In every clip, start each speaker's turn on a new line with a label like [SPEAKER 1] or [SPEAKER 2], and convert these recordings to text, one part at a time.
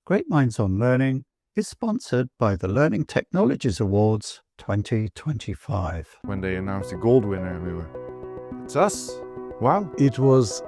[SPEAKER 1] Great Minds on Learning is sponsored by the Learning Technologies Awards 2025.
[SPEAKER 2] When they announced the gold winner, we were, it's us. Wow.
[SPEAKER 3] It was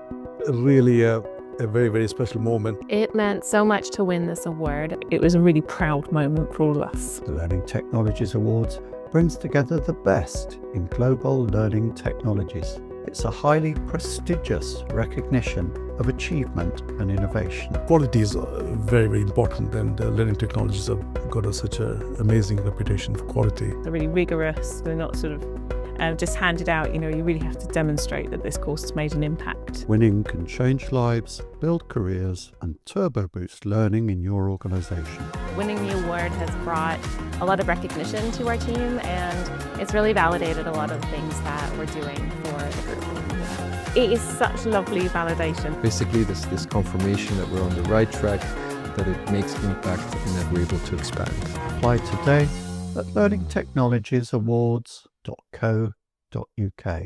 [SPEAKER 3] really a very, very special moment.
[SPEAKER 4] It meant so much to win this award. It was a really proud moment for all of us.
[SPEAKER 1] The Learning Technologies Awards brings together the best in global learning technologies. It's a highly prestigious recognition of achievement and innovation.
[SPEAKER 3] Quality is very, very important, and learning technologies have got such an amazing reputation for quality.
[SPEAKER 4] They're really rigorous. They're not sort of just handed out. You really have to demonstrate that this course has made an impact.
[SPEAKER 1] Winning can change lives, build careers, and turbo boost learning in your organisation.
[SPEAKER 5] Winning the award has brought a lot of recognition to our team, and it's really validated a lot of things that we're doing for the group.
[SPEAKER 4] It is such lovely validation.
[SPEAKER 6] Basically, this confirmation that we're on the right track, that it makes impact, and that we're able to expand.
[SPEAKER 1] Apply today at learningtechnologiesawards.co.uk.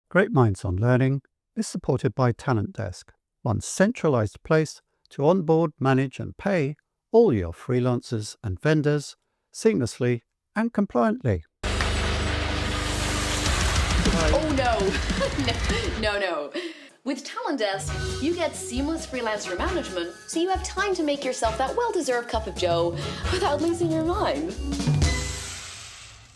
[SPEAKER 1] Great Minds on Learning is supported by Talent Desk, one centralised place to onboard, manage and pay all your freelancers and vendors seamlessly and compliantly.
[SPEAKER 7] Oh no. No. With Talent Desk, you get seamless freelancer management, so you have time to make yourself that well-deserved cup of joe without losing your mind.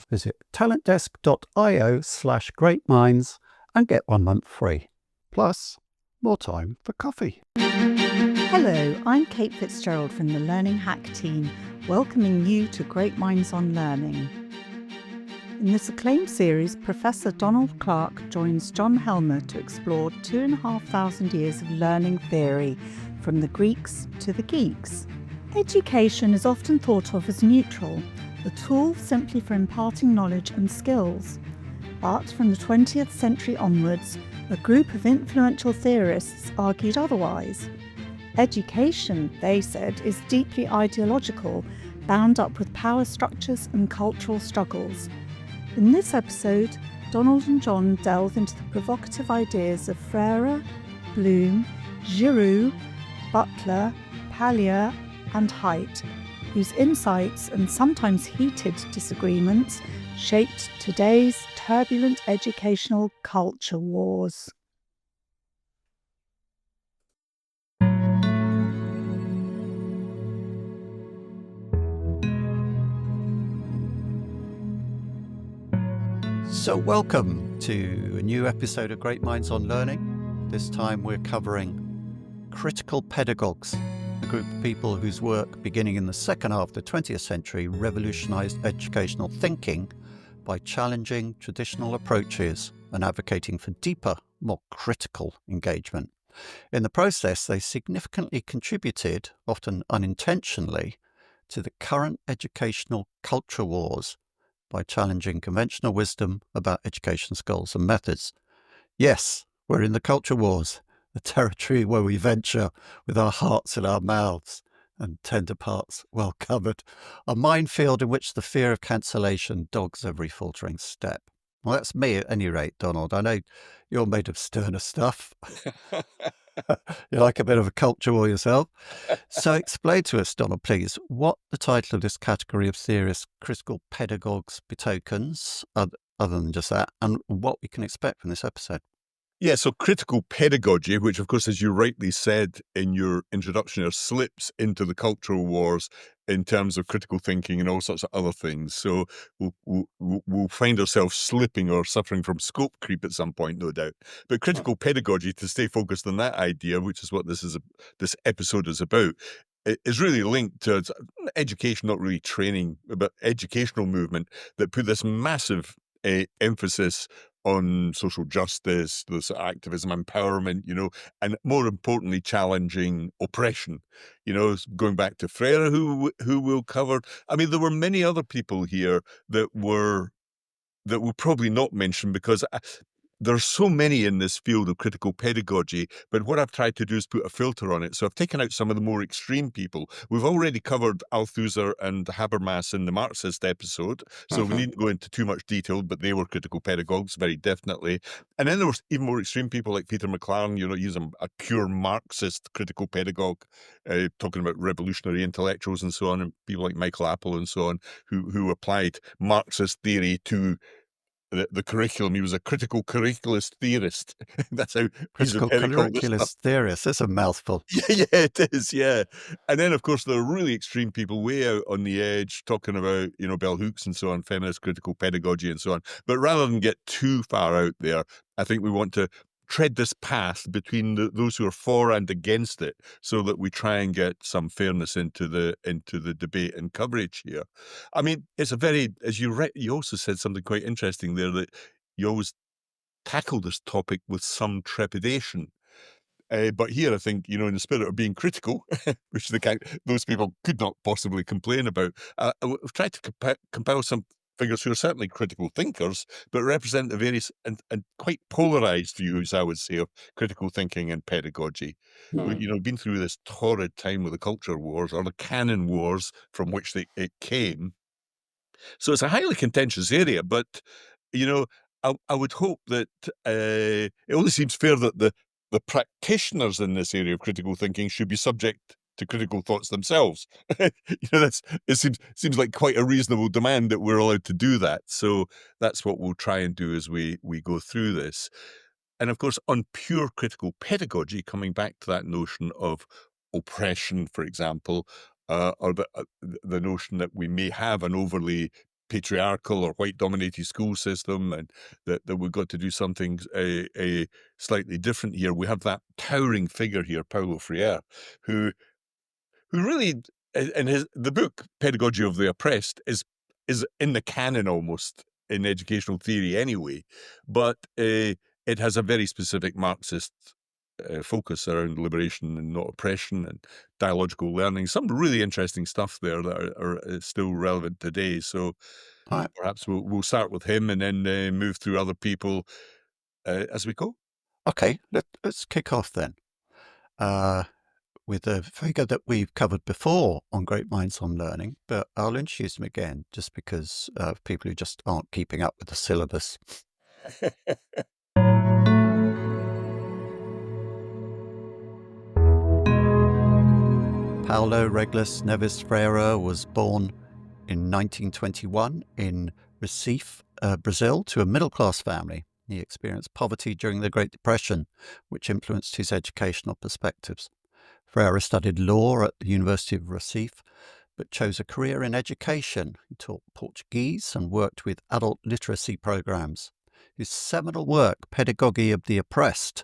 [SPEAKER 1] Visit talentdesk.io/greatminds and get 1 month free. Plus, more time for coffee.
[SPEAKER 8] Hello, I'm Kate Fitzgerald from the Learning Hack team, welcoming you to Great Minds on Learning. In this acclaimed series, Professor Donald Clark joins John Helmer to explore 2,500 years of learning theory, from the Greeks to the geeks. Education is often thought of as neutral, a tool simply for imparting knowledge and skills. But from the 20th century onwards, a group of influential theorists argued otherwise. Education, they said, is deeply ideological, bound up with power structures and cultural struggles. In this episode, Donald and John delve into the provocative ideas of Freire, Bloom, Giroux, Butler, Paglia and Haidt, whose insights and sometimes heated disagreements shaped today's turbulent educational culture wars.
[SPEAKER 1] So welcome to a new episode of Great Minds on Learning. This time we're covering critical pedagogues, a group of people whose work beginning in the second half of the 20th century revolutionised educational thinking by challenging traditional approaches and advocating for deeper, more critical engagement. In the process, they significantly contributed, often unintentionally, to the current educational culture wars by challenging conventional wisdom about education skills and methods. Yes, we're in the culture wars, the territory where we venture with our hearts in our mouths and tender parts well covered, a minefield in which the fear of cancellation dogs every faltering step. Well, that's me at any rate, Donald. I know you're made of sterner stuff. You like a bit of a culture war yourself. So explain to us, Donald, please, what the title of this category of theorists, critical pedagogues, betokens, other than just that, and what we can expect from this episode.
[SPEAKER 9] Yeah, so critical pedagogy, which of course, as you rightly said in your introduction, there slips into the cultural wars in terms of critical thinking and all sorts of other things. So we'll find ourselves slipping or suffering from scope creep at some point, no doubt. But critical pedagogy, to stay focused on that idea, which is what this episode is about, is really linked to education, not really training, but educational movement that put this massive emphasis on social justice, this activism, empowerment, and more importantly, challenging oppression, going back to Freire, who we'll cover. I mean, there were many other people here that we'll probably not mention because there's so many in this field of critical pedagogy, but what I've tried to do is put a filter on it. So I've taken out some of the more extreme people. We've already covered Althusser and Habermas in the Marxist episode, so we needn't go into too much detail, but they were critical pedagogues, very definitely. And then there was even more extreme people like Peter McLaren, he's a pure Marxist critical pedagogue, talking about revolutionary intellectuals and so on, and people like Michael Apple and so on, who applied Marxist theory to the curriculum. He was a critical curriculist theorist. That's how
[SPEAKER 1] Critical
[SPEAKER 9] esoterical this stuff.
[SPEAKER 1] curriculist theorist. That's a mouthful.
[SPEAKER 9] Yeah, it is, yeah. And then, of course, there are really extreme people way out on the edge talking about, bell hooks and so on, feminist critical pedagogy and so on. But rather than get too far out there, I think we want to tread this path between those who are for and against it, so that we try and get some fairness into the debate and coverage here. I mean, it's a very, as you also said something quite interesting there, that you always tackle this topic with some trepidation. But here, I think, in the spirit of being critical, which those people could not possibly complain about, I've tried to compile some figures who are certainly critical thinkers, but represent the various and quite polarized views, I would say, of critical thinking and pedagogy. We've been through this torrid time with the culture wars, or the canon wars from which it came. So it's a highly contentious area, but, I would hope that it only seems fair that the practitioners in this area of critical thinking should be subject to critical thoughts themselves. It seems like quite a reasonable demand that we're allowed to do that. So that's what we'll try and do as we go through this. And of course, on pure critical pedagogy, coming back to that notion of oppression, for example, or the notion that we may have an overly patriarchal or white-dominated school system, and that we've got to do something a slightly different here. We have that towering figure here, Paulo Freire, who really, in the book Pedagogy of the Oppressed, is in the canon almost in educational theory anyway, but it has a very specific Marxist focus around liberation and not oppression and dialogical learning. Some really interesting stuff there that are still relevant today. So perhaps we'll start with him and then move through other people as we go.
[SPEAKER 1] Okay, let's kick off then with a figure that we've covered before on Great Minds on Learning, but I'll introduce him again just because of people who just aren't keeping up with the syllabus. Paulo Regulus Neves Freire was born in 1921 in Recife, Brazil, to a middle-class family. He experienced poverty during the Great Depression, which influenced his educational perspectives. Freire studied law at the University of Recife, but chose a career in education. He taught Portuguese and worked with adult literacy programs. His seminal work, Pedagogy of the Oppressed,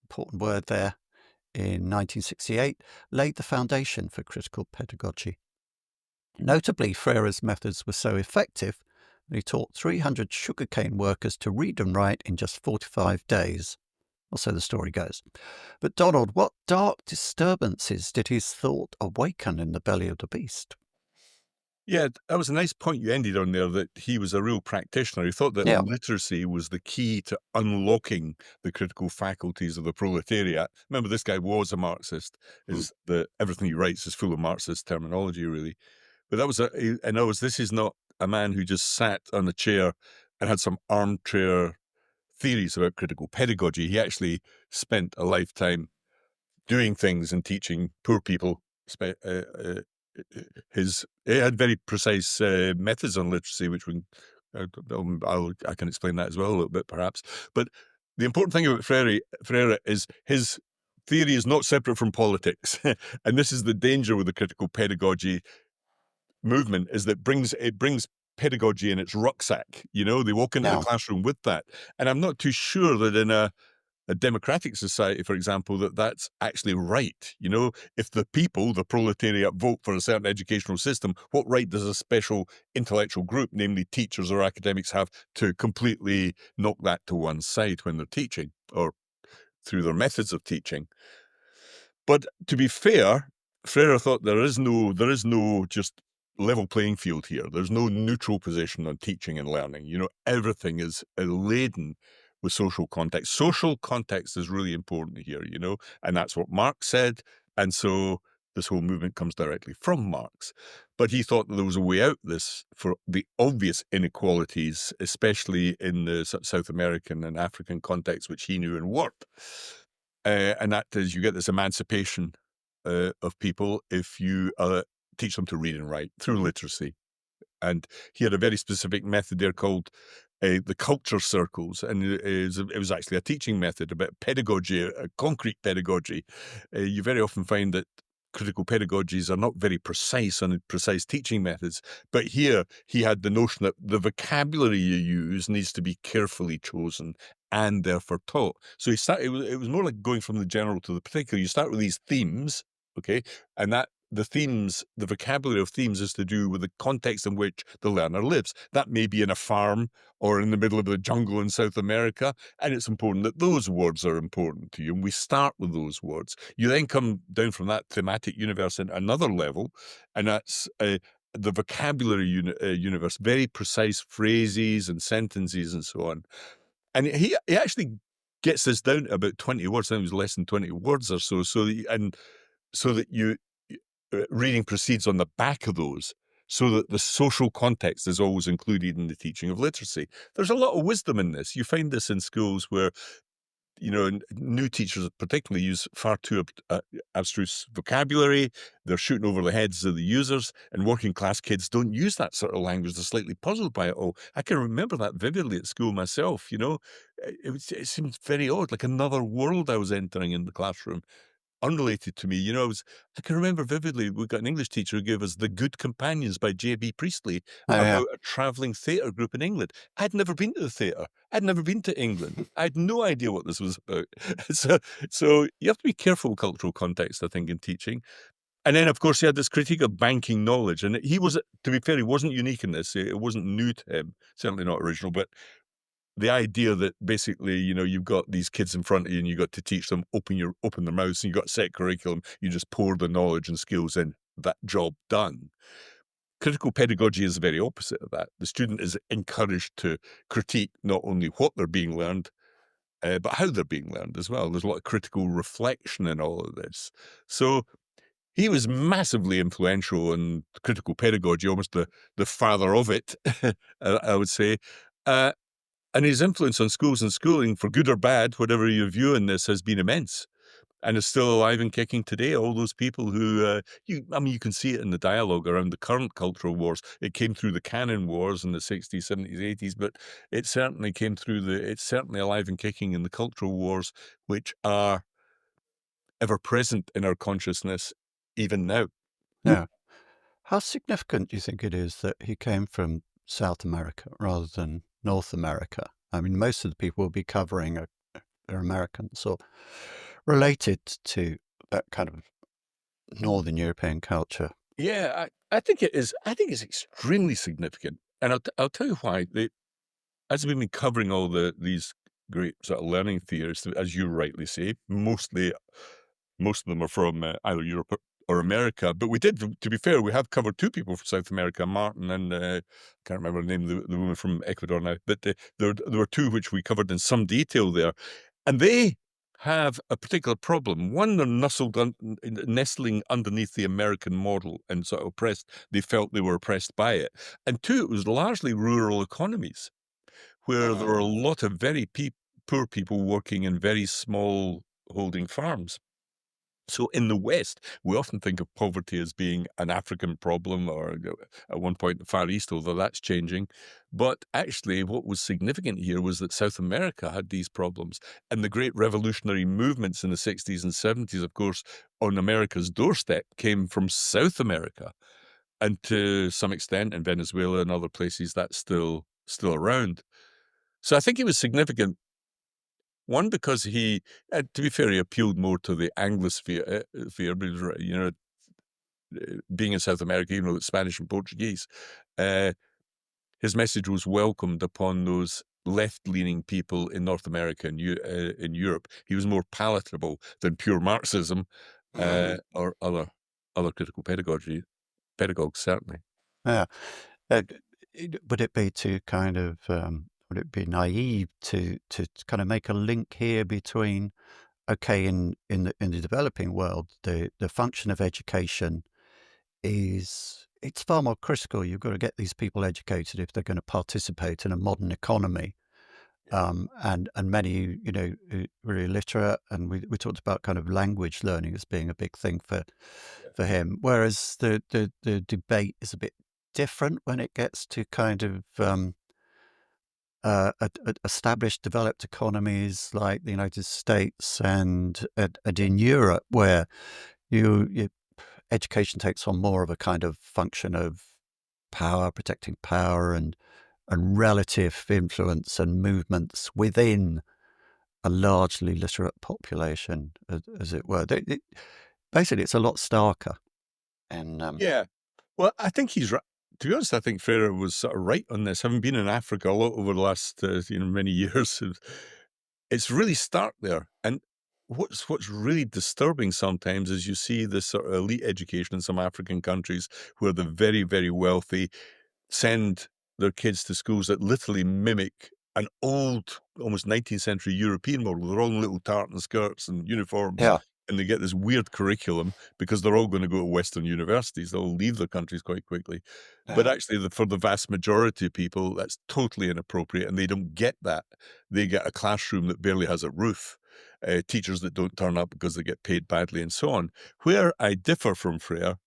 [SPEAKER 1] important word there, in 1968, laid the foundation for critical pedagogy. Notably, Freire's methods were so effective that he taught 300 sugarcane workers to read and write in just 45 days. Or so the story goes. But Donald, what dark disturbances did his thought awaken in the belly of the beast?
[SPEAKER 9] Yeah, that was a nice point you ended on there, that he was a real practitioner. He thought that literacy was the key to unlocking the critical faculties of the proletariat. Remember, this guy was a Marxist. Everything he writes is full of Marxist terminology, really. But this is not a man who just sat on a chair and had some armchair theories about critical pedagogy. He actually spent a lifetime doing things and teaching poor people. He had very precise methods on literacy, which I can explain that as well a little bit, perhaps. But the important thing about Freire is his theory is not separate from politics, and this is the danger with the critical pedagogy movement, is that it brings pedagogy in its rucksack. They walk into the classroom with that, and I'm not too sure that in a democratic society, for example, that's actually right. If the people, the proletariat, vote for a certain educational system, what right does a special intellectual group, namely teachers or academics, have to completely knock that to one side when they're teaching or through their methods of teaching? But to be fair, Freire thought there is no just level playing field here. There's no neutral position on teaching and learning. Everything is laden with social context. Social context is really important here, you know, and that's what Marx said. And so this whole movement comes directly from Marx. But he thought that there was a way out this for the obvious inequalities, especially in the South American and African context, which he knew and worked. And that is, you get this emancipation of people if you teach them to read and write through literacy. And he had a very specific method there called the culture circles, and it was actually a teaching method about pedagogy, a concrete pedagogy. You very often find that critical pedagogies are not very precise on precise teaching methods, but here he had the notion that the vocabulary you use needs to be carefully chosen and therefore taught. So he started, it was more like going from the general to the particular. You start with these themes, okay, and that the themes, the vocabulary of themes is to do with the context in which the learner lives. That may be in a farm or in the middle of the jungle in South America, and it's important that those words are important to you, and we start with those words. You then come down from that thematic universe in another level, and that's the vocabulary universe, very precise phrases and sentences and so on. And he actually gets this down to about 20 words. I think it was less than 20 words or so. So that you reading proceeds on the back of those, so that the social context is always included in the teaching of literacy. There's a lot of wisdom in this. You find this in schools where, you know, new teachers particularly use far too abstruse vocabulary. They're shooting over the heads of the users, and working class kids don't use that sort of language. They're slightly puzzled by it all. I can remember that vividly at school myself, you know. It seemed very odd, like another world I was entering in the classroom, unrelated to me. You know, I can remember vividly, we got an English teacher who gave us The Good Companions by J.B. Priestley about a travelling theatre group in England. I'd never been to the theatre. I'd never been to England. I had no idea what this was about. So you have to be careful with cultural context, I think, in teaching. And then, of course, he had this critique of banking knowledge. And he was, to be fair, he wasn't unique in this. It wasn't new to him, certainly not original, but the idea that basically, you know, you've got these kids in front of you and you got to teach them, open their mouths, and you got set curriculum, you just pour the knowledge and skills in, that job done. Critical pedagogy is the very opposite of that. The student is encouraged to critique not only what they're being learned, but how they're being learned as well. There's a lot of critical reflection in all of this. So he was massively influential in critical pedagogy, almost the father of it, I would say. And his influence on schools and schooling, for good or bad, whatever your view on this, has been immense, and is still alive and kicking today. All those people who, you can see it in the dialogue around the current cultural wars. It came through the canon wars in the 60s, 70s, 80s, but it certainly came through it's certainly alive and kicking in the cultural wars, which are ever present in our consciousness, even now.
[SPEAKER 1] Yeah. How significant do you think it is that he came from South America rather than North America? I mean, most of the people we'll be covering are Americans or related to that kind of Northern European culture.
[SPEAKER 9] Yeah, I think it is. I think it's extremely significant, and I'll tell you why. As we've been covering all these great sort of learning theories, as you rightly say, most of them are from either Europe or America. But we did, to be fair, we have covered two people from South America, Martin and I can't remember the name of the woman from Ecuador now, but there were two which we covered in some detail there. And they have a particular problem. One, they're nestling underneath the American model and sort of oppressed. They felt they were oppressed by it. And two, it was largely rural economies where there were a lot of very poor people working in very small holding farms. So in the West, we often think of poverty as being an African problem, or at one point the Far East, although that's changing. But actually what was significant here was that South America had these problems. And the great revolutionary movements in the 60s and 70s, of course, on America's doorstep came from South America. And to some extent in Venezuela and other places, that's still around. So I think it was significant. One, because he, to be fair, he appealed more to the Anglosphere, you know, being in South America, even though it's Spanish and Portuguese. His message was welcomed upon those left-leaning people in North America and in Europe. He was more palatable than pure Marxism or other critical pedagogues, certainly.
[SPEAKER 1] Yeah. Would it be to kind of, would it be naive to kind of make a link here between, okay, in the developing world, the function of education it's far more critical. You've got to get these people educated if they're going to participate in a modern economy. And many, who really literate, and we talked about kind of language learning as being a big thing for him. Whereas the debate is a bit different when it gets to kind of established, developed economies like the United States and in Europe, where you education takes on more of a kind of function of power, protecting power, and relative influence and movements within a largely literate population, as it were. Basically, it's a lot starker. And
[SPEAKER 9] Yeah. Well, I think he's right. To be honest, I think Freire was sort of right on this. Having been in Africa a lot over the last many years, it's really stark there. And what's really disturbing sometimes is you see this sort of elite education in some African countries where the very, very wealthy send their kids to schools that literally mimic an old, almost 19th century European model. They're all in little tartan skirts and uniforms.
[SPEAKER 1] Yeah.
[SPEAKER 9] And they get this weird curriculum because they're all going to go to Western universities. They'll leave their countries quite quickly. But actually, for the vast majority of people, that's totally inappropriate, and they don't get that. They get a classroom that barely has a roof, teachers that don't turn up because they get paid badly, and so on. Where I differ from Freire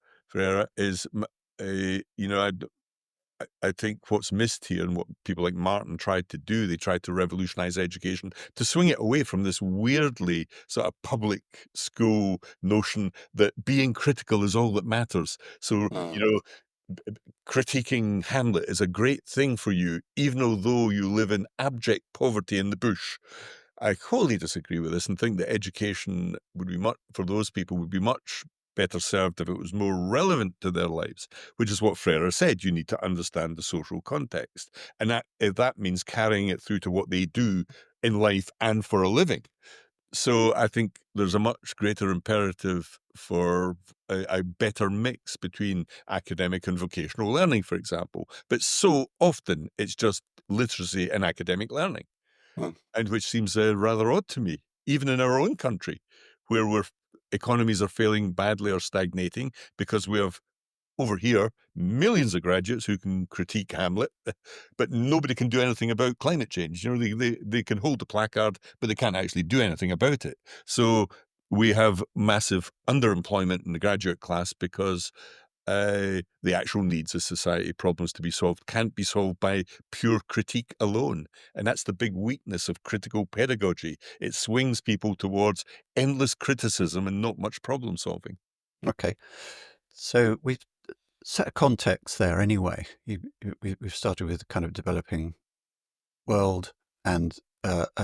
[SPEAKER 9] is, I think what's missed here, and what people like Martin tried to do, they tried to revolutionize education, to swing it away from this weirdly sort of public school notion that being critical is all that matters. So, critiquing Hamlet is a great thing for you, even though you live in abject poverty in the bush. I wholly disagree with this and think that education would be for those people would be much better served if it was more relevant to their lives, which is what Freire said. You need to understand the social context. And if that means carrying it through to what they do in life and for a living. So I think there's a much greater imperative for a better mix between academic and vocational learning, for example. But so often it's just literacy and academic learning, and which seems rather odd to me, even in our own country, where economies are failing badly or stagnating because we have, over here, millions of graduates who can critique Hamlet, but nobody can do anything about climate change. They can hold the placard, but they can't actually do anything about it. So we have massive underemployment in the graduate class because the actual needs of society, problems to be solved, can't be solved by pure critique alone. And that's the big weakness of critical pedagogy. It swings people towards endless criticism and not much problem solving.
[SPEAKER 1] Okay. So we've set a context there anyway. We've started with kind of developing world and a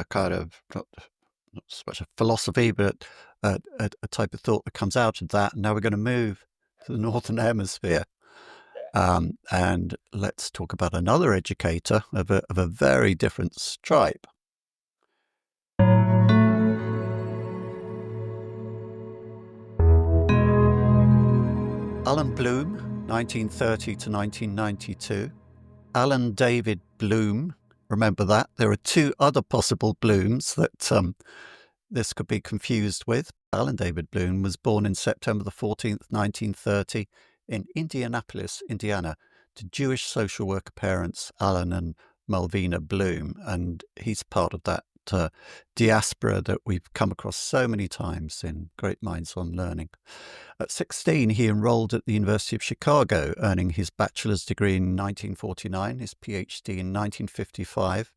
[SPEAKER 1] kind of not so much a philosophy, but a type of thought that comes out of that. And now we're going to move to the Northern Hemisphere. And let's talk about another educator of a very different stripe. Allan Bloom, 1930 to 1992. Allan David Bloom, remember that. There are two other possible Blooms that this could be confused with. Allan David Bloom was born in September the 14th, 1930, in Indianapolis, Indiana, to Jewish social worker parents Allan and Malvina Bloom, and he's part of that diaspora that we've come across so many times in Great Minds on Learning. At 16, he enrolled at the University of Chicago, earning his bachelor's degree in 1949, his PhD in 1955.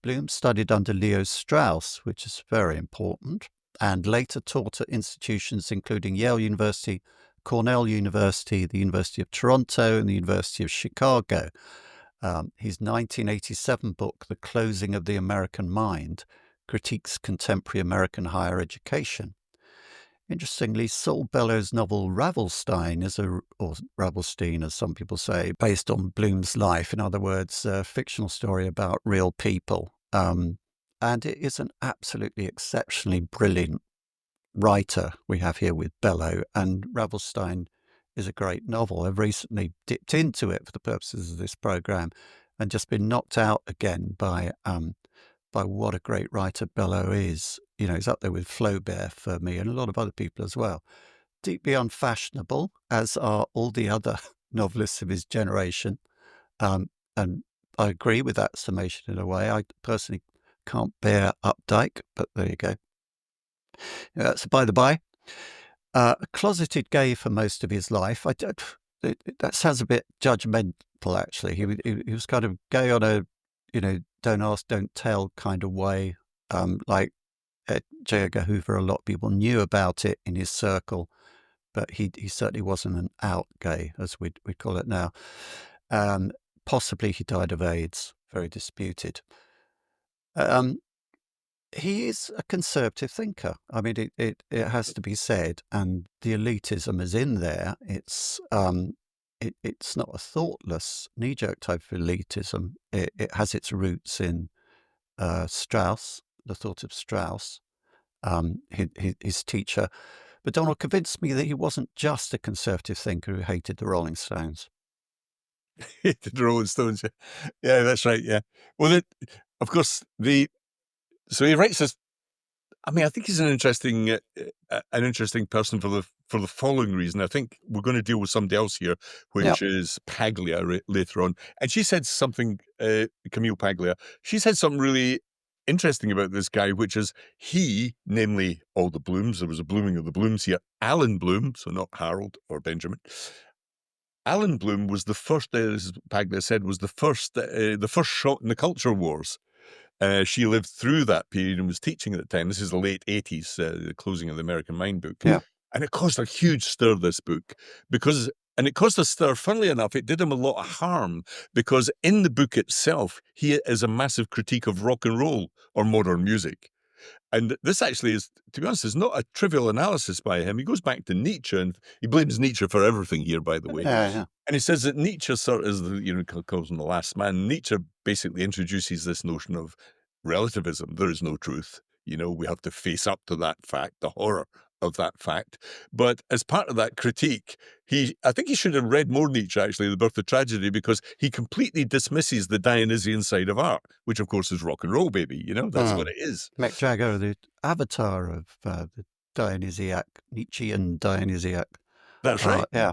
[SPEAKER 1] Bloom studied under Leo Strauss, which is very important, and later taught at institutions including Yale University, Cornell University, the University of Toronto, and the University of Chicago. His 1987 book, The Closing of the American Mind, critiques contemporary American higher education. Interestingly, Saul Bellow's novel Ravelstein or Ravelstein, as some people say, based on Bloom's life. In other words, a fictional story about real people. And it is an absolutely exceptionally brilliant writer we have here with Bellow, and Ravelstein is a great novel. I've recently dipped into it for the purposes of this program, and just been knocked out again by what a great writer Bellow is. You know, he's up there with Flaubert for me and a lot of other people as well. Deeply unfashionable, as are all the other novelists of his generation. And I agree with that summation in a way. I personally can't bear Updike, but there you go. That's by the by. A closeted gay for most of his life. That sounds a bit judgmental, actually. He was kind of gay on a, don't ask, don't tell kind of way. Like J. Edgar Hoover, a lot of people knew about it in his circle, but he certainly wasn't an out gay, as we'd call it now. Possibly he died of AIDS, very disputed. He is a conservative thinker. I mean, it has to be said, and the elitism is in there. It's not a thoughtless, knee-jerk type of elitism. It has its roots in Strauss, the thought of Strauss, his teacher. But Donald convinced me that he wasn't just a conservative thinker who hated the Rolling Stones.
[SPEAKER 9] Hated the Rolling Stones, yeah, that's right, yeah. Well, of course, so he writes this. I mean, I think he's an interesting person for the following reason. I think we're going to deal with somebody else here, which is Paglia later on. And she said something, Camille Paglia, she said something really interesting about this guy, which is namely all the Blooms, there was a blooming of the Blooms here, Allan Bloom, so not Harold or Benjamin. Allan Bloom was the first, as Paglia said, was the first shot in the culture wars. She lived through that period and was teaching at the time. This is the late 80s, the closing of the American Mind book.
[SPEAKER 1] Yeah.
[SPEAKER 9] And it caused a huge stir, this book, and it caused a stir, funnily enough, it did him a lot of harm, because in the book itself, he is a massive critique of rock and roll or modern music. And this actually is, to be honest, is not a trivial analysis by him. He goes back to Nietzsche, and he blames Nietzsche for everything here, by the way.
[SPEAKER 1] Yeah.
[SPEAKER 9] And he says that Nietzsche sort of is, calls him the last man. Nietzsche basically introduces this notion of relativism. There is no truth. We have to face up to that fact, the horror of that fact. But as part of that critique, I think he should have read more Nietzsche, actually, The Birth of Tragedy, because he completely dismisses the Dionysian side of art, which of course is rock and roll, baby. That's what it is.
[SPEAKER 1] Mick Jagger, the avatar of the Dionysiac, Nietzschean Dionysiac.
[SPEAKER 9] That's right.
[SPEAKER 1] Yeah.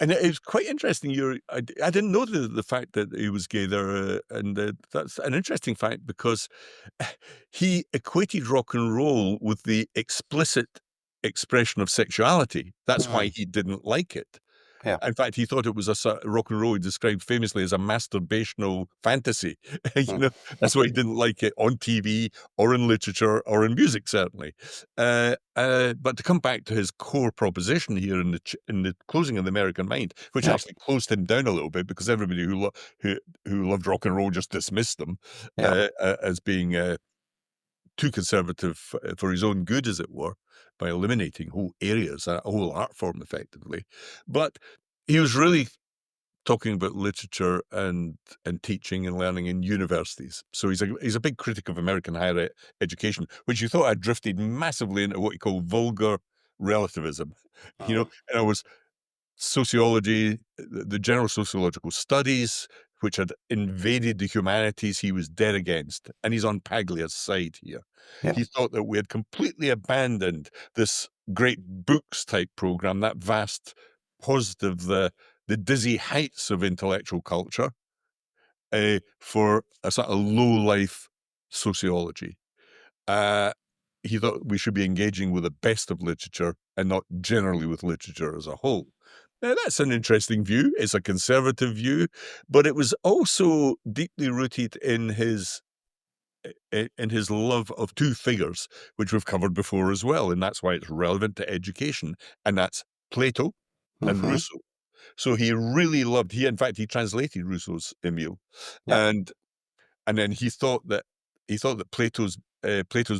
[SPEAKER 9] And it was quite interesting. I didn't know the fact that he was gay there, and that's an interesting fact, because he equated rock and roll with the explicit expression of sexuality. That's why he didn't like it.
[SPEAKER 1] Yeah.
[SPEAKER 9] In fact, he thought it was rock and roll he described famously as a masturbational fantasy. That's why he didn't like it on TV or in literature or in music, certainly. But to come back to his core proposition here in the closing of the American Mind, which actually closed him down a little bit, because everybody who loved rock and roll just dismissed them as being too conservative for his own good, as it were, by eliminating whole areas, a whole art form, effectively. But he was really talking about literature and teaching and learning in universities. So he's a big critic of American higher education, which you thought had drifted massively into what he called vulgar relativism. In other words, sociology, the general sociological studies, which had invaded the humanities, he was dead against. And he's on Paglia's side here.
[SPEAKER 1] Yeah.
[SPEAKER 9] He thought that we had completely abandoned this great books type program, that vast positive, the dizzy heights of intellectual culture, for a sort of low-life sociology. He thought we should be engaging with the best of literature and not generally with literature as a whole. Now, that's an interesting view. It's a conservative view, but it was also deeply rooted in his love of two figures, which we've covered before as well, and that's why it's relevant to education, and that's Plato and Rousseau. So he really loved. In fact, he translated Rousseau's Emile, and then he thought that Plato's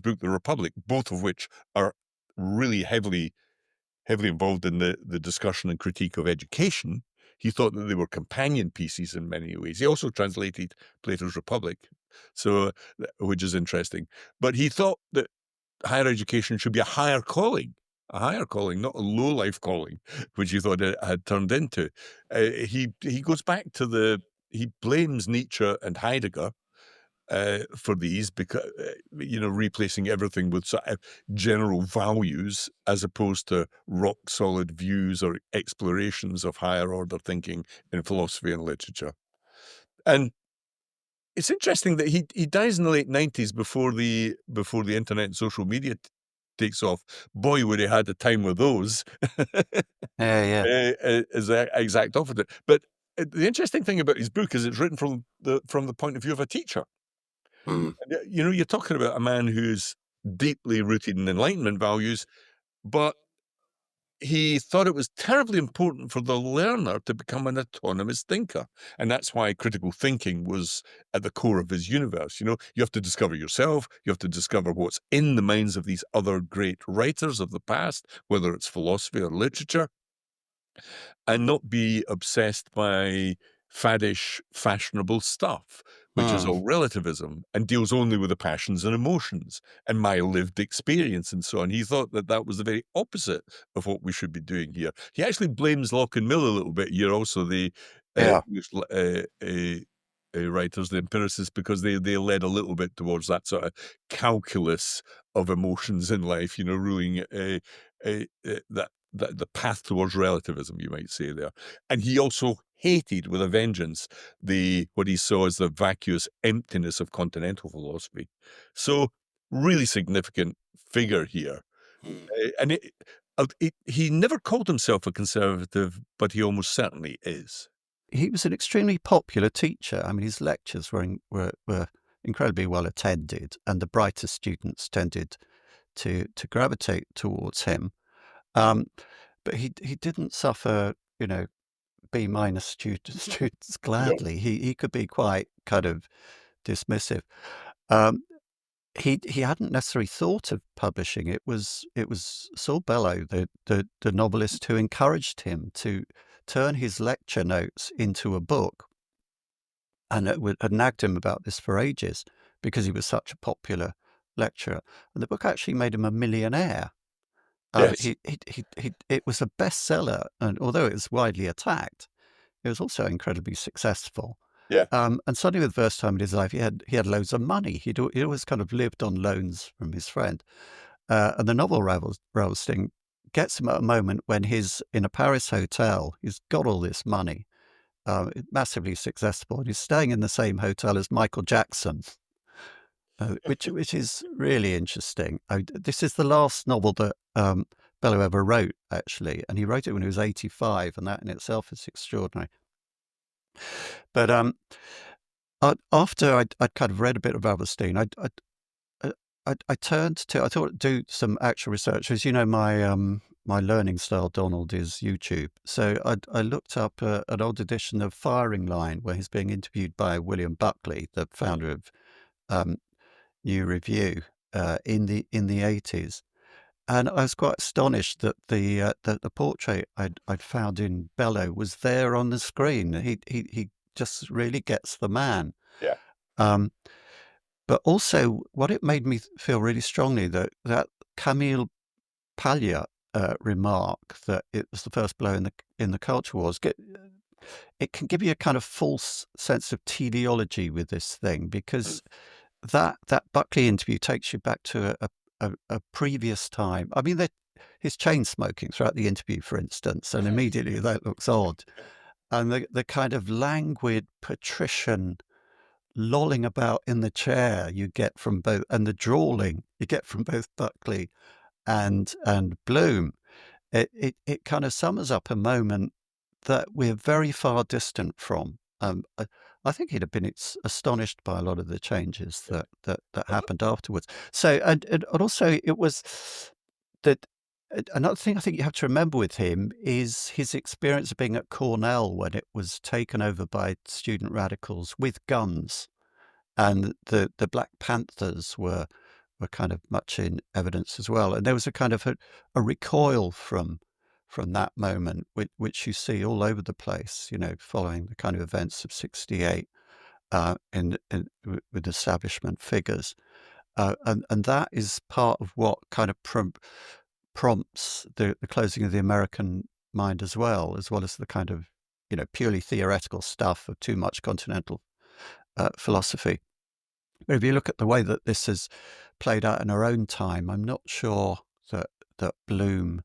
[SPEAKER 9] book, The Republic, both of which are really heavily involved in the discussion and critique of education, he thought that they were companion pieces in many ways. He also translated Plato's Republic, which is interesting. But he thought that higher education should be a higher calling, not a low-life calling, which he thought it had turned into. He goes back to the he blames Nietzsche and Heidegger for these, because replacing everything with sort of general values as opposed to rock solid views or explorations of higher order thinking in philosophy and literature. And it's interesting that he dies in the late 90s before the internet and social media takes off. Boy, would he had a time with those.
[SPEAKER 1] Yeah.
[SPEAKER 9] Is the exact opposite. But the interesting thing about his book is it's written from the point of view of a teacher. And, you're talking about a man who's deeply rooted in Enlightenment values, but he thought it was terribly important for the learner to become an autonomous thinker. And that's why critical thinking was at the core of his universe. You have to discover yourself. You have to discover what's in the minds of these other great writers of the past, whether it's philosophy or literature, and not be obsessed by faddish, fashionable stuff, which is all relativism and deals only with the passions and emotions and my lived experience and so on. He thought that was the very opposite of what we should be doing here. He actually blames Locke and Mill a little bit here, also the English writers, the empiricists, because they led a little bit towards that sort of calculus of emotions in life, ruling that the path towards relativism, you might say there. And he also hated with a vengeance what he saw as the vacuous emptiness of continental philosophy. So really significant figure here. And he never called himself a conservative, but he almost certainly is.
[SPEAKER 1] He was an extremely popular teacher. I mean, his lectures were incredibly well attended, and the brightest students tended to gravitate towards him. But he didn't suffer, B- students gladly. He could be quite kind of dismissive. He hadn't necessarily thought of publishing. It was Saul Bellow, the novelist, who encouraged him to turn his lecture notes into a book, and had nagged him about this for ages because he was such a popular lecturer. And the book actually made him a millionaire.
[SPEAKER 9] Yes.
[SPEAKER 1] It was a bestseller, and although it was widely attacked, it was also incredibly successful.
[SPEAKER 9] Yeah.
[SPEAKER 1] And suddenly, with the first time in his life, he had loads of money. He always kind of lived on loans from his friend. And the novel Ravelsting gets him at a moment when he's in a Paris hotel. He's got all this money, massively successful, and he's staying in the same hotel as Michael Jackson. Which is really interesting. This is the last novel that Bellow ever wrote, actually, and he wrote it when he was 85, and that in itself is extraordinary. But after I'd kind of read a bit of Ravelsteen, I turned to, I thought I'd do some actual research. As you know, my learning style, Donald, is YouTube. So I looked up an old edition of Firing Line, where he's being interviewed by William Buckley, the founder of New Review in the 80s, and I was quite astonished that the portrait I'd found in Bellow was there on the screen. He just really gets the man.
[SPEAKER 9] Yeah.
[SPEAKER 1] But also, what it made me feel really strongly that Camille Paglia remark that it was the first blow in the culture wars. It can give you a kind of false sense of teleology with this thing, because that Buckley interview takes you back to a previous time. I mean, his chain smoking throughout the interview, for instance, and immediately that looks odd. And the kind of languid patrician lolling about in the chair you get from both, and the drawling you get from both Buckley and Bloom. It kind of sums up a moment that we're very far distant from. I think he'd have been astonished by a lot of the changes that happened afterwards. So, and also it was that another thing I think you have to remember with him is his experience of being at Cornell when it was taken over by student radicals with guns, and the Black Panthers were kind of much in evidence as well. And there was a kind of a recoil from that moment, which you see all over the place, following the kind of events of '68 with establishment figures. And that is part of what kind of prompts the closing of the American mind as well as the kind of purely theoretical stuff of too much continental philosophy. But if you look at the way that this has played out in our own time, I'm not sure that Bloom,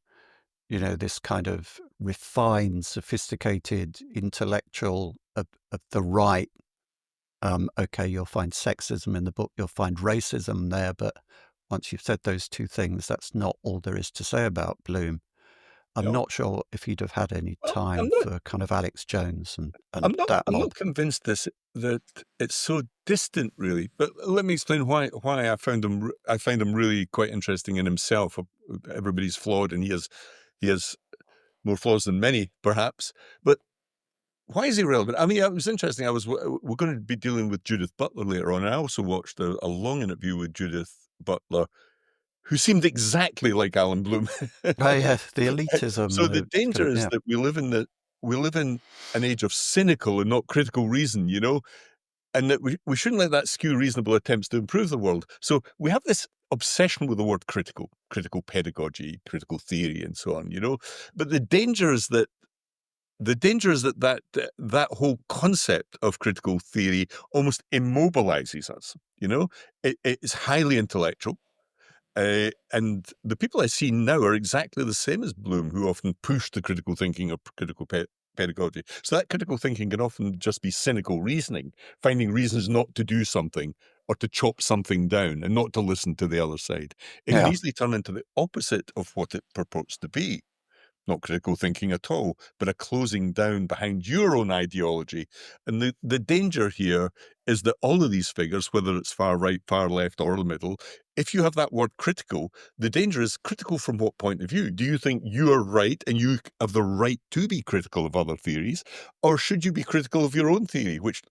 [SPEAKER 1] this kind of refined, sophisticated intellectual of the right. Okay, you'll find sexism in the book, you'll find racism there, but once you've said those two things, that's not all there is to say about Bloom. I'm
[SPEAKER 9] No.
[SPEAKER 1] not sure if he'd have had any
[SPEAKER 9] Well,
[SPEAKER 1] time for kind of Alex Jones and
[SPEAKER 9] I'm
[SPEAKER 1] that
[SPEAKER 9] not
[SPEAKER 1] mob.
[SPEAKER 9] convinced that it's so distant, really. But let me explain why I find him really quite interesting in himself. Everybody's flawed, and he has more flaws than many, perhaps. But why is he relevant? I mean, it was interesting. We're going to be dealing with Judith Butler later on. And I also watched a long interview with Judith Butler, who seemed exactly like Allan Bloom.
[SPEAKER 1] Oh yeah, the elitism.
[SPEAKER 9] So the danger is
[SPEAKER 1] yeah.
[SPEAKER 9] that we live in an age of cynical and not critical reason, and that we shouldn't let that skew reasonable attempts to improve the world. So we have this obsession with the word critical pedagogy, critical theory, and so on, But the danger is that that whole concept of critical theory almost immobilizes us. It's highly intellectual. And the people I see now are exactly the same as Bloom, who often push the critical thinking of critical pedagogy. So that critical thinking can often just be cynical reasoning, finding reasons not to do something or to chop something down and not to listen to the other side. It can easily turn into the opposite of what it purports to be. Not critical thinking at all, but a closing down behind your own ideology. And the danger here is that all of these figures, whether it's far right, far left, or the middle, if you have that word critical, the danger is critical from what point of view? Do you think you are right and you have the right to be critical of other theories? Or should you be critical of your own theory, which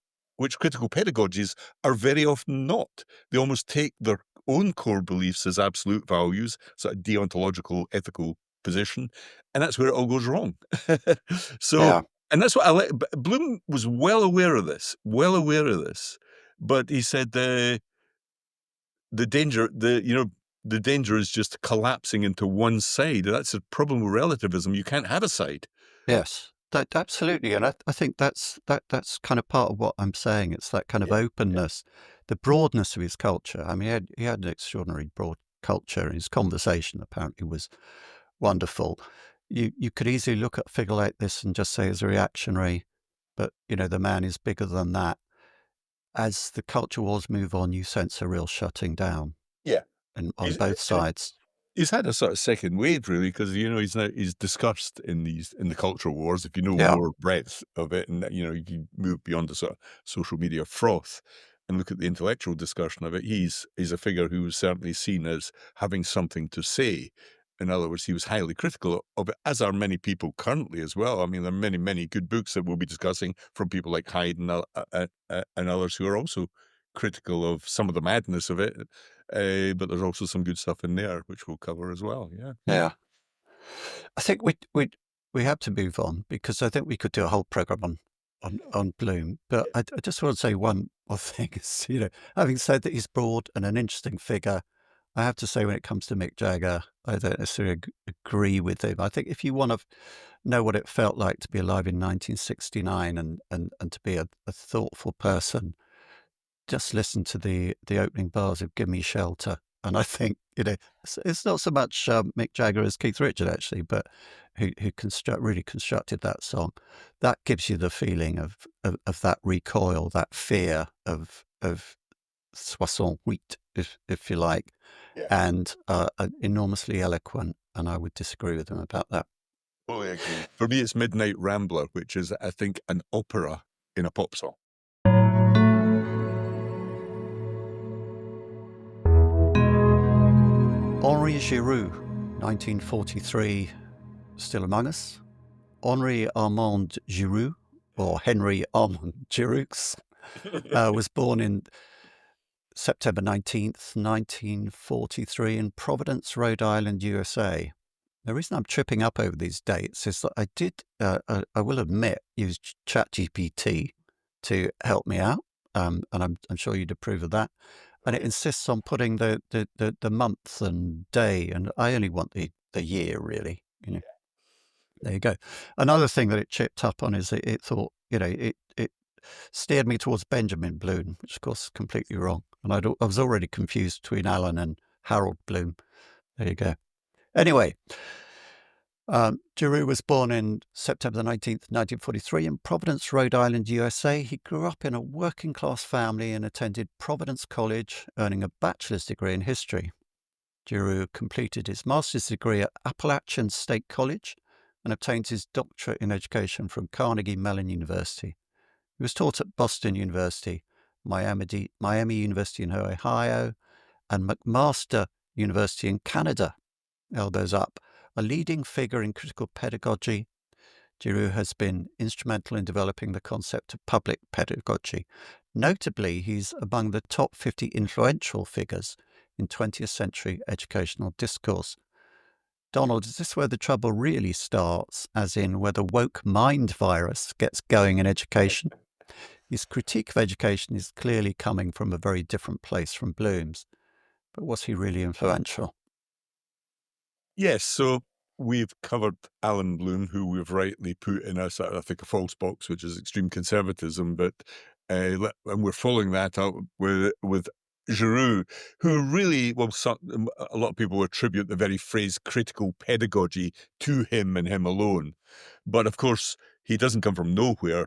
[SPEAKER 9] critical pedagogies are very often not? They almost take their own core beliefs as absolute values, sort of deontological, ethical position, and that's where it all goes wrong. And that's what I like. Bloom was well aware of this, but he said the danger is just collapsing into one side. That's a problem with relativism. You can't have a side.
[SPEAKER 1] Yes, that absolutely, and I think that's kind of part of what I'm saying. It's that kind of openness, the broadness of his culture. I mean, he had an extraordinary broad culture, and his conversation apparently was wonderful. You could easily look at a figure like this and just say it's reactionary, but the man is bigger than that. As the culture wars move on, you sense a real shutting down.
[SPEAKER 9] Yeah,
[SPEAKER 1] and on both sides.
[SPEAKER 9] He's had a sort of second wave, really, because he's discussed in the cultural wars. If you know more breadth of it, and you can move beyond the sort of social media froth and look at the intellectual discussion of it. He's a figure who was certainly seen as having something to say. In other words, he was highly critical of it, as are many people currently as well. I mean, there are many, many good books that we'll be discussing from people like Haidt and others who are also critical of some of the madness of it. But there's also some good stuff in there, which we'll cover as well.
[SPEAKER 1] Yeah. I think we have to move on, because I think we could do a whole program on Bloom. But I just want to say one more thing. Is, having said that he's broad and an interesting figure, I have to say, when it comes to Mick Jagger, I don't necessarily agree with him. I think if you want to know what it felt like to be alive in 1969 and to be a thoughtful person, just listen to the opening bars of "Give Me Shelter." And I think, it's not so much Mick Jagger as Keith Richards, actually, but who really constructed that song. That gives you the feeling of that recoil, that fear of 68, if you like. And enormously eloquent, and I would disagree with him about that.
[SPEAKER 9] Totally agree. For me, it's Midnight Rambler, which is, I think, an opera in a pop song.
[SPEAKER 1] Henri Giroux, 1943, still among us. Henri Armand Giroux, or Henry Armand Giroux, was born in September 19th, 1943 in Providence, Rhode Island, USA. The reason I'm tripping up over these dates is that I did, I will admit, use ChatGPT to help me out, and I'm sure you'd approve of that. And it insists on putting the month and day, and I only want the year, really. There you go. Another thing that it chipped up on is it thought, it steered me towards Benjamin Bloom, which of course is completely wrong. And I was already confused between Allan and Harold Bloom. There you go. Anyway, Giroux was born in September 19th, 1943 in Providence, Rhode Island, USA. He grew up in a working class family and attended Providence College, earning a bachelor's degree in history. Giroux completed his master's degree at Appalachian State College and obtained his doctorate in education from Carnegie Mellon University. He was taught at Boston University, Miami University in Ohio, and McMaster University in Canada. Elbows up. A leading figure in critical pedagogy, Giroux has been instrumental in developing the concept of public pedagogy. Notably, he's among the top 50 influential figures in 20th century educational discourse. Donald, is this where the trouble really starts, as in where the woke mind virus gets going in education? His critique of education is clearly coming from a very different place from Bloom's, but was he really influential?
[SPEAKER 9] Yes, so we've covered Allan Bloom, who we've rightly put in a sort of, I think, a false box, which is extreme conservatism, but and we're following that up with Giroux, who really, a lot of people attribute the very phrase critical pedagogy to him and him alone. But of course, he doesn't come from nowhere.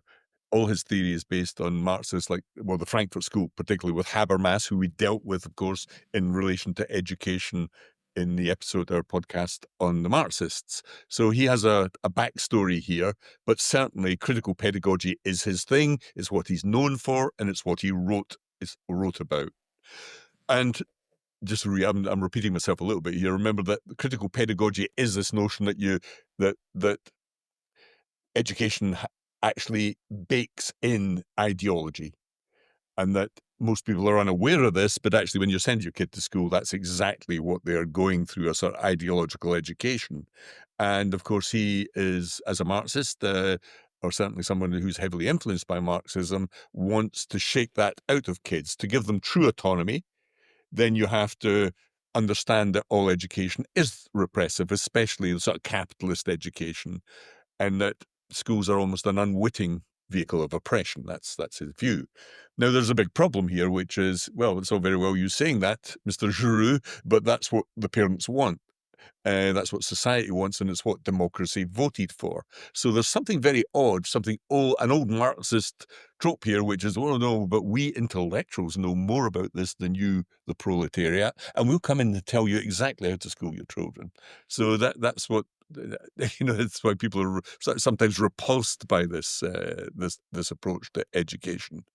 [SPEAKER 9] All his theory is based on Marxists, the Frankfurt School, particularly with Habermas, who we dealt with, of course, in relation to education in the episode, our podcast on the Marxists. So he has a backstory here, but certainly critical pedagogy is his thing, is what he's known for, and it's what he wrote about. And just I'm repeating myself a little bit here. Remember that critical pedagogy is this notion that education actually bakes in ideology, and that most people are unaware of this, but actually when you send your kid to school, that's exactly what they're going through, a sort of ideological education. And of course, he is, as a Marxist, or certainly someone who's heavily influenced by Marxism, wants to shake that out of kids, to give them true autonomy. Then you have to understand that all education is repressive, especially the sort of capitalist education, and that schools are almost an unwitting vehicle of oppression. That's his view. Now, there's a big problem here, which is, it's all very well you saying that, Mr. Giroux, but that's what the parents want. That's what society wants, and it's what democracy voted for. So there's something very odd, an old Marxist trope here, which is, no, but we intellectuals know more about this than you, the proletariat, and we'll come in to tell you exactly how to school your children. So that's what, it's why people are sometimes repulsed by this approach to education.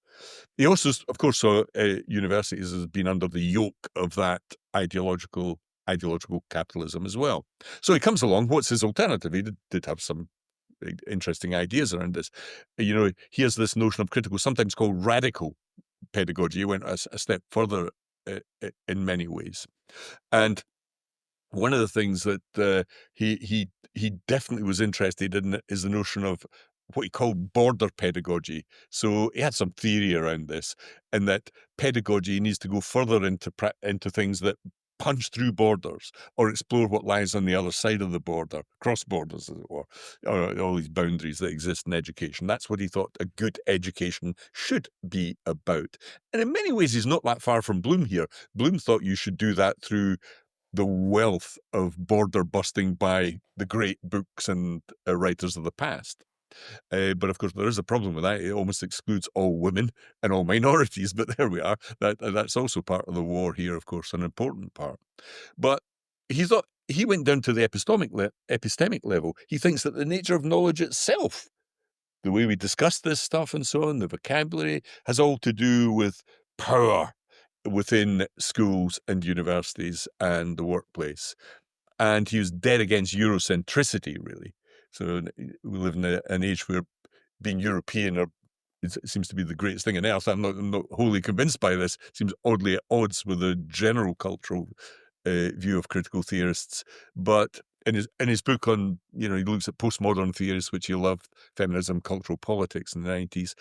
[SPEAKER 9] He also, of course, saw universities as being under the yoke of that ideological capitalism as well. So he comes along. What's his alternative? He did have some interesting ideas around this. He has this notion of critical, sometimes called radical pedagogy. He went a step further in many ways. And one of the things that he definitely was interested in is the notion of what he called border pedagogy. So he had some theory around this, and that pedagogy needs to go further into things that punch through borders or explore what lies on the other side of the border, cross borders, as it were, or all these boundaries that exist in education. That's what he thought a good education should be about. And in many ways, he's not that far from Bloom here. Bloom thought you should do that through the wealth of border busting by the great books and writers of the past. But of course, there is a problem with that. It almost excludes all women and all minorities. But there we are. That's also part of the war here, of course, an important part. But he went down to the epistemic level. He thinks that the nature of knowledge itself, the way we discuss this stuff and so on, the vocabulary, has all to do with power within schools and universities and the workplace. And he was dead against Eurocentricity, really. So we live in an age where being European it seems to be the greatest thing on earth. I'm not wholly convinced by this. It seems oddly at odds with the general cultural view of critical theorists. But in his book on, he looks at postmodern theories, which he loved, feminism, cultural politics in the 90s.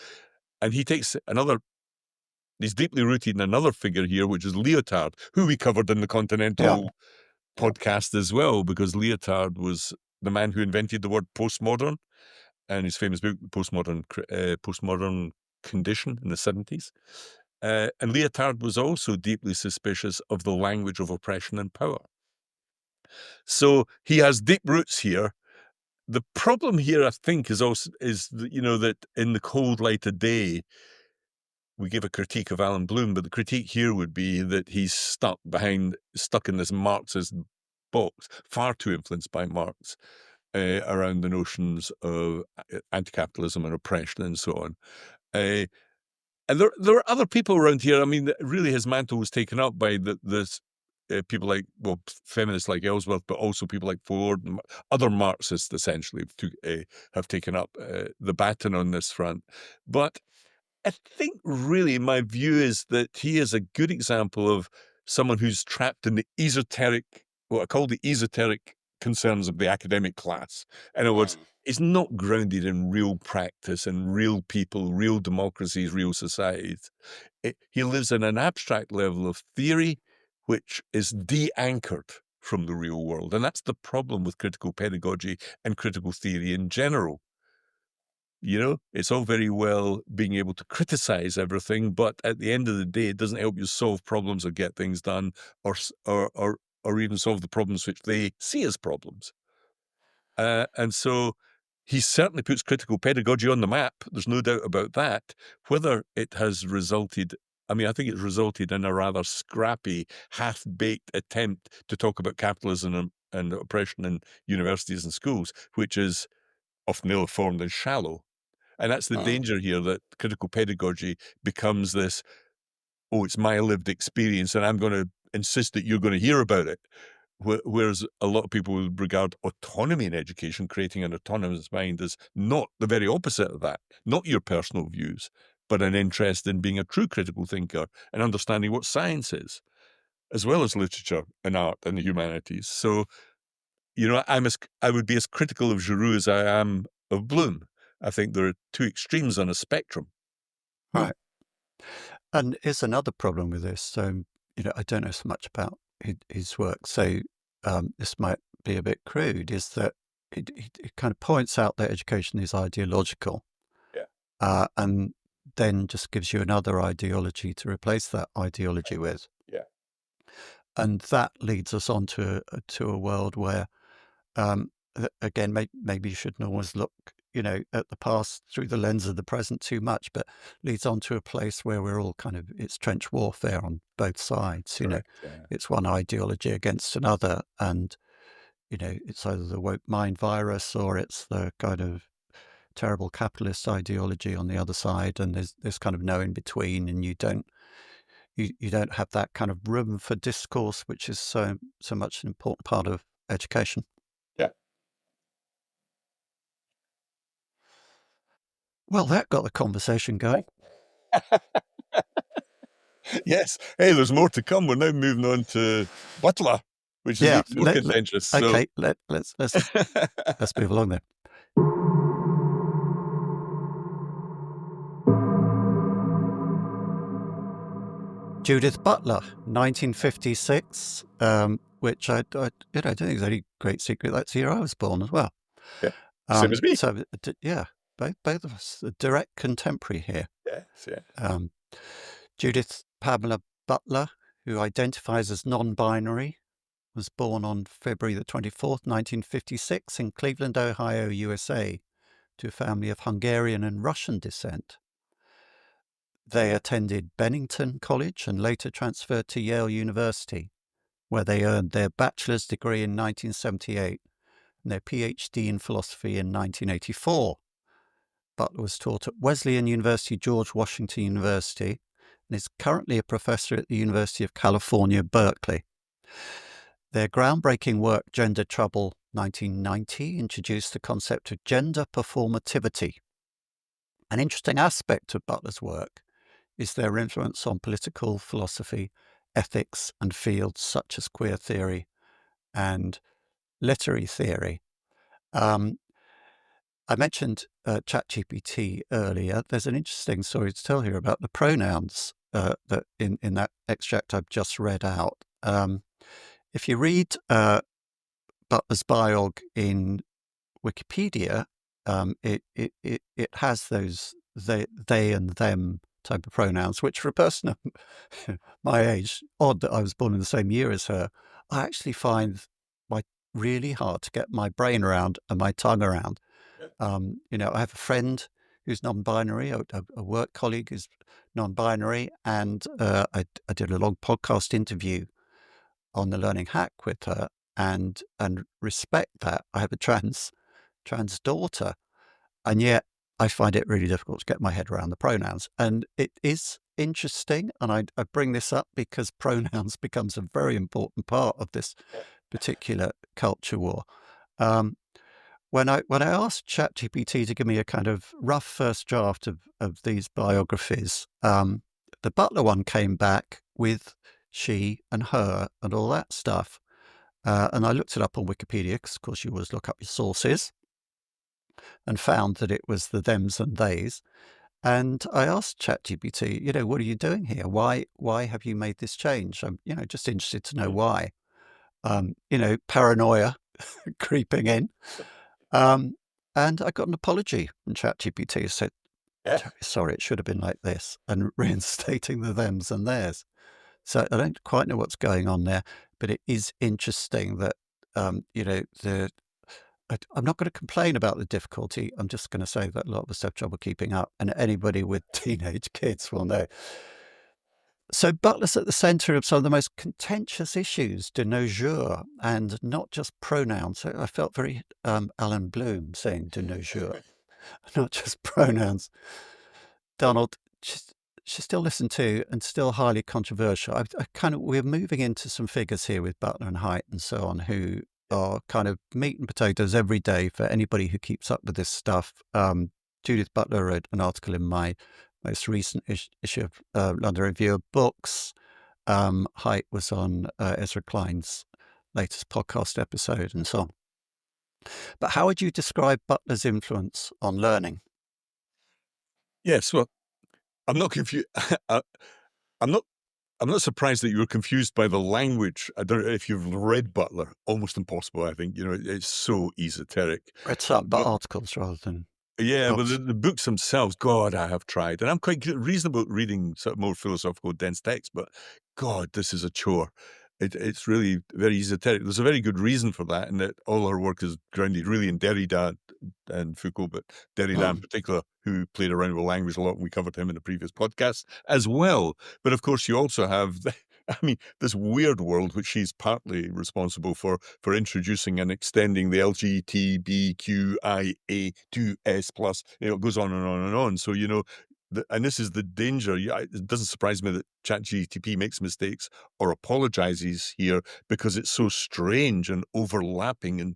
[SPEAKER 9] And he takes he's deeply rooted in another figure here, which is Lyotard, who we covered in the Continental podcast as well, because Lyotard was the man who invented the word postmodern, and his famous book, Postmodern Condition, in the 70s. And Lyotard was also deeply suspicious of the language of oppression and power. So he has deep roots here. The problem here, I think, is that in the cold light of day, we give a critique of Allan Bloom, but the critique here would be that he's stuck in this Marxist box, far too influenced by Marx, around the notions of anti-capitalism and oppression and so on. And there are other people around here. I mean, really his mantle was taken up by this people like, feminists like Ellsworth, but also people like Ford and other Marxists essentially have taken up the baton on this front. But I think really my view is that he is a good example of someone who's trapped in the esoteric, what I call the esoteric concerns of the academic class. In other words, it's not grounded in real practice and real people, real democracies, real societies. He lives in an abstract level of theory, which is de-anchored from the real world. And that's the problem with critical pedagogy and critical theory in general. It's all very well being able to criticize everything, but at the end of the day, it doesn't help you solve problems or get things done, or even solve the problems which they see as problems. And so he certainly puts critical pedagogy on the map. There's no doubt about that. Whether it has resulted, I think it's resulted in a rather scrappy, half-baked attempt to talk about capitalism and oppression in universities and schools, which is often ill-informed and shallow. And that's the danger here, that critical pedagogy becomes this, it's my lived experience and I'm going to insist that you're going to hear about it. Whereas a lot of people would regard autonomy in education, creating an autonomous mind, as not the very opposite of that, not your personal views, but an interest in being a true critical thinker and understanding what science is, as well as literature and art and the humanities. So, I would be as critical of Giroux as I am of Bloom. I think there are two extremes on a spectrum.
[SPEAKER 1] Right. And here's another problem with this. So, I don't know so much about his work, so this might be a bit crude, is that it kind of points out that education is ideological.
[SPEAKER 9] Yeah.
[SPEAKER 1] And then just gives you another ideology to replace that ideology with.
[SPEAKER 9] Yeah.
[SPEAKER 1] And that leads us on to a world where, again, maybe you shouldn't always look, at the past through the lens of the present too much, but leads on to a place where we're all it's trench warfare on both sides.
[SPEAKER 9] Correct,
[SPEAKER 1] It's one ideology against another, and it's either the woke mind virus or it's the kind of terrible capitalist ideology on the other side, and there's kind of no in between, and you don't have that kind of room for discourse, which is so much an important part of education.
[SPEAKER 9] Yeah.
[SPEAKER 1] Well, that got the conversation going.
[SPEAKER 9] Yes. Hey, there's more to come. We're now moving on to Butler, which is even more contentious.
[SPEAKER 1] Okay, let's move along there. Judith Butler, 1956, which I don't think is any great secret. That's the year I was born as well.
[SPEAKER 9] Yeah, same as me.
[SPEAKER 1] So, both of us, a direct contemporary here.
[SPEAKER 9] Yes, yeah.
[SPEAKER 1] Judith Pamela Butler, who identifies as non-binary, was born on February the 24th, 1956, in Cleveland, Ohio, USA, to a family of Hungarian and Russian descent. They attended Bennington College and later transferred to Yale University, where they earned their bachelor's degree in 1978 and their PhD in philosophy in 1984. Butler was taught at Wesleyan University, George Washington University, and is currently a professor at the University of California, Berkeley. Their groundbreaking work, Gender Trouble 1990, introduced the concept of gender performativity. An interesting aspect of Butler's work is their influence on political philosophy, ethics, and fields such as queer theory and literary theory. I mentioned ChatGPT earlier. There's an interesting story to tell here about the pronouns that in that extract I've just read out. If you read Butler's biog in Wikipedia, it has those they and them type of pronouns, which for a person of my age, odd that I was born in the same year as her, I actually find really hard to get my brain around and my tongue around. You know, I have a friend who's non-binary, a work colleague who's non-binary, and I did a long podcast interview on the Learning Hack with her, and respect that. I have a trans daughter, and yet I find it really difficult to get my head around the pronouns. And it is interesting, and I bring this up because pronouns becomes a very important part of this particular culture war. When I asked ChatGPT to give me a kind of rough first draft of these biographies, the Butler one came back with she and her and all that stuff. And I looked it up on Wikipedia because, of course, you always look up your sources, and found that it was the thems and theys. And I asked ChatGPT, you know, what are you doing here? Why have you made this change? I'm, you know, just interested to know why. You know, paranoia creeping in. And I got an apology from ChatGPT. Said, sorry, it should have been like this, and reinstating the thems and theirs. So I don't quite know what's going on there, but it is interesting that, you know, I'm not going to complain about the difficulty. I'm just going to say that a lot of us have trouble keeping up, and anybody with teenage kids will know. So Butler's at the centre of some of the most contentious issues de nos jours, and not just pronouns. I felt very Allan Bloom saying de nos jours, not just pronouns. Donald, she's still listened to and still highly controversial. We're moving into some figures here with Butler and Haidt and so on, who are kind of meat and potatoes every day for anybody who keeps up with this stuff. Judith Butler wrote an article in my most recent issue of London Review of Books. Haidt was on Ezra Klein's latest podcast episode and so on. But how would you describe Butler's influence on learning?
[SPEAKER 9] Yes, well, I'm not confused. I'm not surprised that you were confused by the language. I don't know if you've read Butler. Almost impossible, I think. You know, it's so esoteric.
[SPEAKER 1] Read some articles rather than...
[SPEAKER 9] Yeah, but the books themselves, God, I have tried. And I'm quite reasonable at reading sort of more philosophical, dense text, but God, this is a chore. It's really very esoteric. There's a very good reason for that, and that all her work is grounded really in Derrida and Foucault, but Derrida in particular, who played around with language a lot, and we covered him in a previous podcast as well. But of course, you also have, this weird world, which she's partly responsible for introducing and extending the LGBTQIA2S+. You know, it goes on and on and on. So, you know, and this is the danger. It doesn't surprise me that ChatGPT makes mistakes or apologizes here, because it's so strange and overlapping.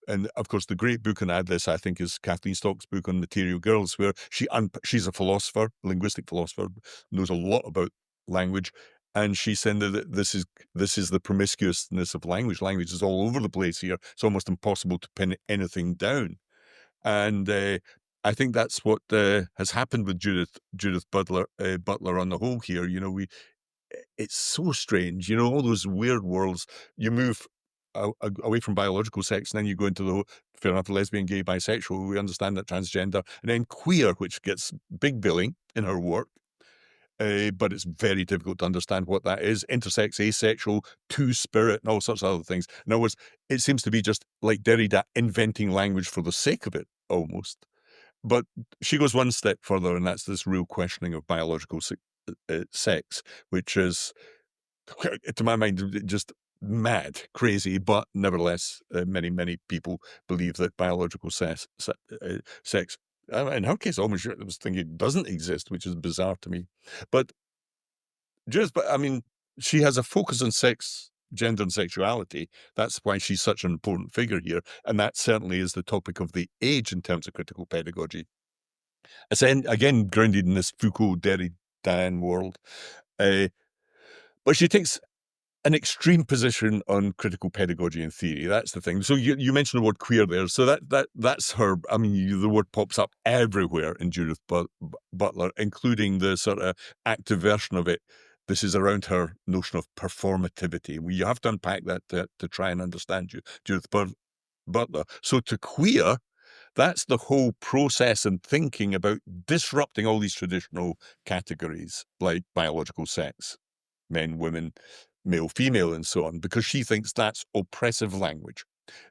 [SPEAKER 9] And of course, the great book on this, I think, is Kathleen Stock's book on Material Girls, where she's a philosopher, linguistic philosopher, knows a lot about language. And she said that this is the promiscuousness of language. Language is all over the place here. It's almost impossible to pin anything down. And I think that's what has happened with Judith Butler on the whole here. You know, it's so strange. You know, all those weird worlds. You move away from biological sex, and then you go into the, fair enough, lesbian, gay, bisexual. We understand that, transgender, and then queer, which gets big billing in her work. But it's very difficult to understand what that is. Intersex, asexual, two-spirit, and all sorts of other things. In other words, it seems to be just like Derrida inventing language for the sake of it, almost. But she goes one step further, and that's this real questioning of biological sex, which is, to my mind, just mad, crazy, but nevertheless, many people believe that biological sex, in her case, almost I was thinking it doesn't exist, which is bizarre to me. But she has a focus on sex, gender, and sexuality. That's why she's such an important figure here, and that certainly is the topic of the age in terms of critical pedagogy. Again, grounded in this Foucault Derridian world, but she takes an extreme position on critical pedagogy and theory. That's the thing. So you mentioned the word queer there. So that's her. I mean, the word pops up everywhere in Judith Butler, including the sort of active version of it. This is around her notion of performativity. You have to unpack that to try and understand Judith Butler. So to queer, that's the whole process and thinking about disrupting all these traditional categories like biological sex, men, women, male, female, and so on, because she thinks that's oppressive language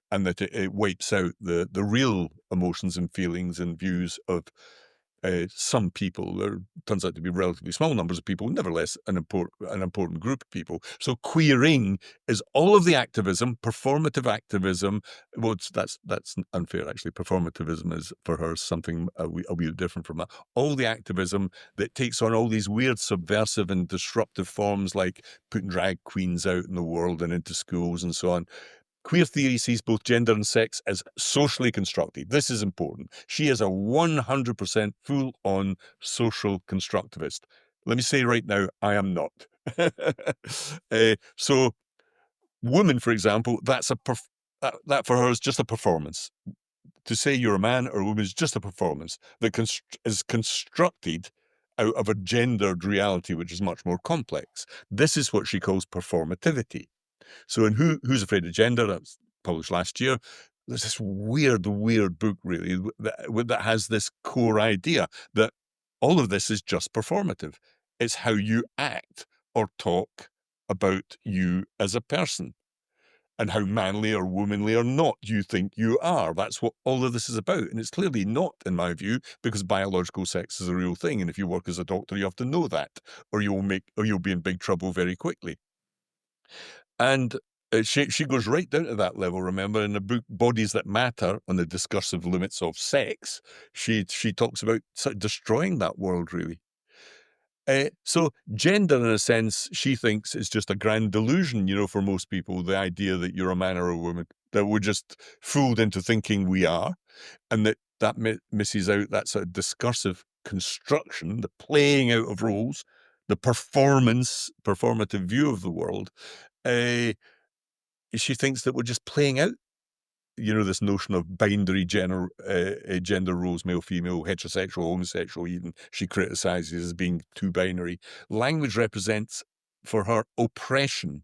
[SPEAKER 9] and that it wipes out the real emotions and feelings and views of some people. There turns out to be relatively small numbers of people, nevertheless an important group of people. So queering is all of the activism, performative activism. Well, that's unfair actually. Performativism is for her something a wee bit different from that. All the activism that takes on all these weird subversive and disruptive forms, like putting drag queens out in the world and into schools and so on. Queer theory sees both gender and sex as socially constructed. This is important. She is a 100% full-on social constructivist. Let me say right now, I am not. So woman, for example, that for her is just a performance. To say you're a man or a woman is just a performance that is constructed out of a gendered reality, which is much more complex. This is what she calls performativity. So in Who's Afraid of Gender, that was published last year, there's this weird book, really, that has this core idea that all of this is just performative. It's how you act or talk about you as a person and how manly or womanly or not you think you are. That's what all of this is about. And it's clearly not, in my view, because biological sex is a real thing. And if you work as a doctor, you have to know that, or you'll be in big trouble very quickly. And she goes right down to that level. Remember, in the book Bodies That Matter, on the discursive limits of sex, she talks about sort of destroying that world, really. So gender, in a sense, she thinks is just a grand delusion, for most people, the idea that you're a man or a woman, that we're just fooled into thinking we are, and that misses out that sort of discursive construction, the playing out of roles, the performative view of the world. She thinks that we're just playing out, this notion of binary gender roles, male, female, heterosexual, homosexual, even she criticizes as being too binary. Language represents for her oppression.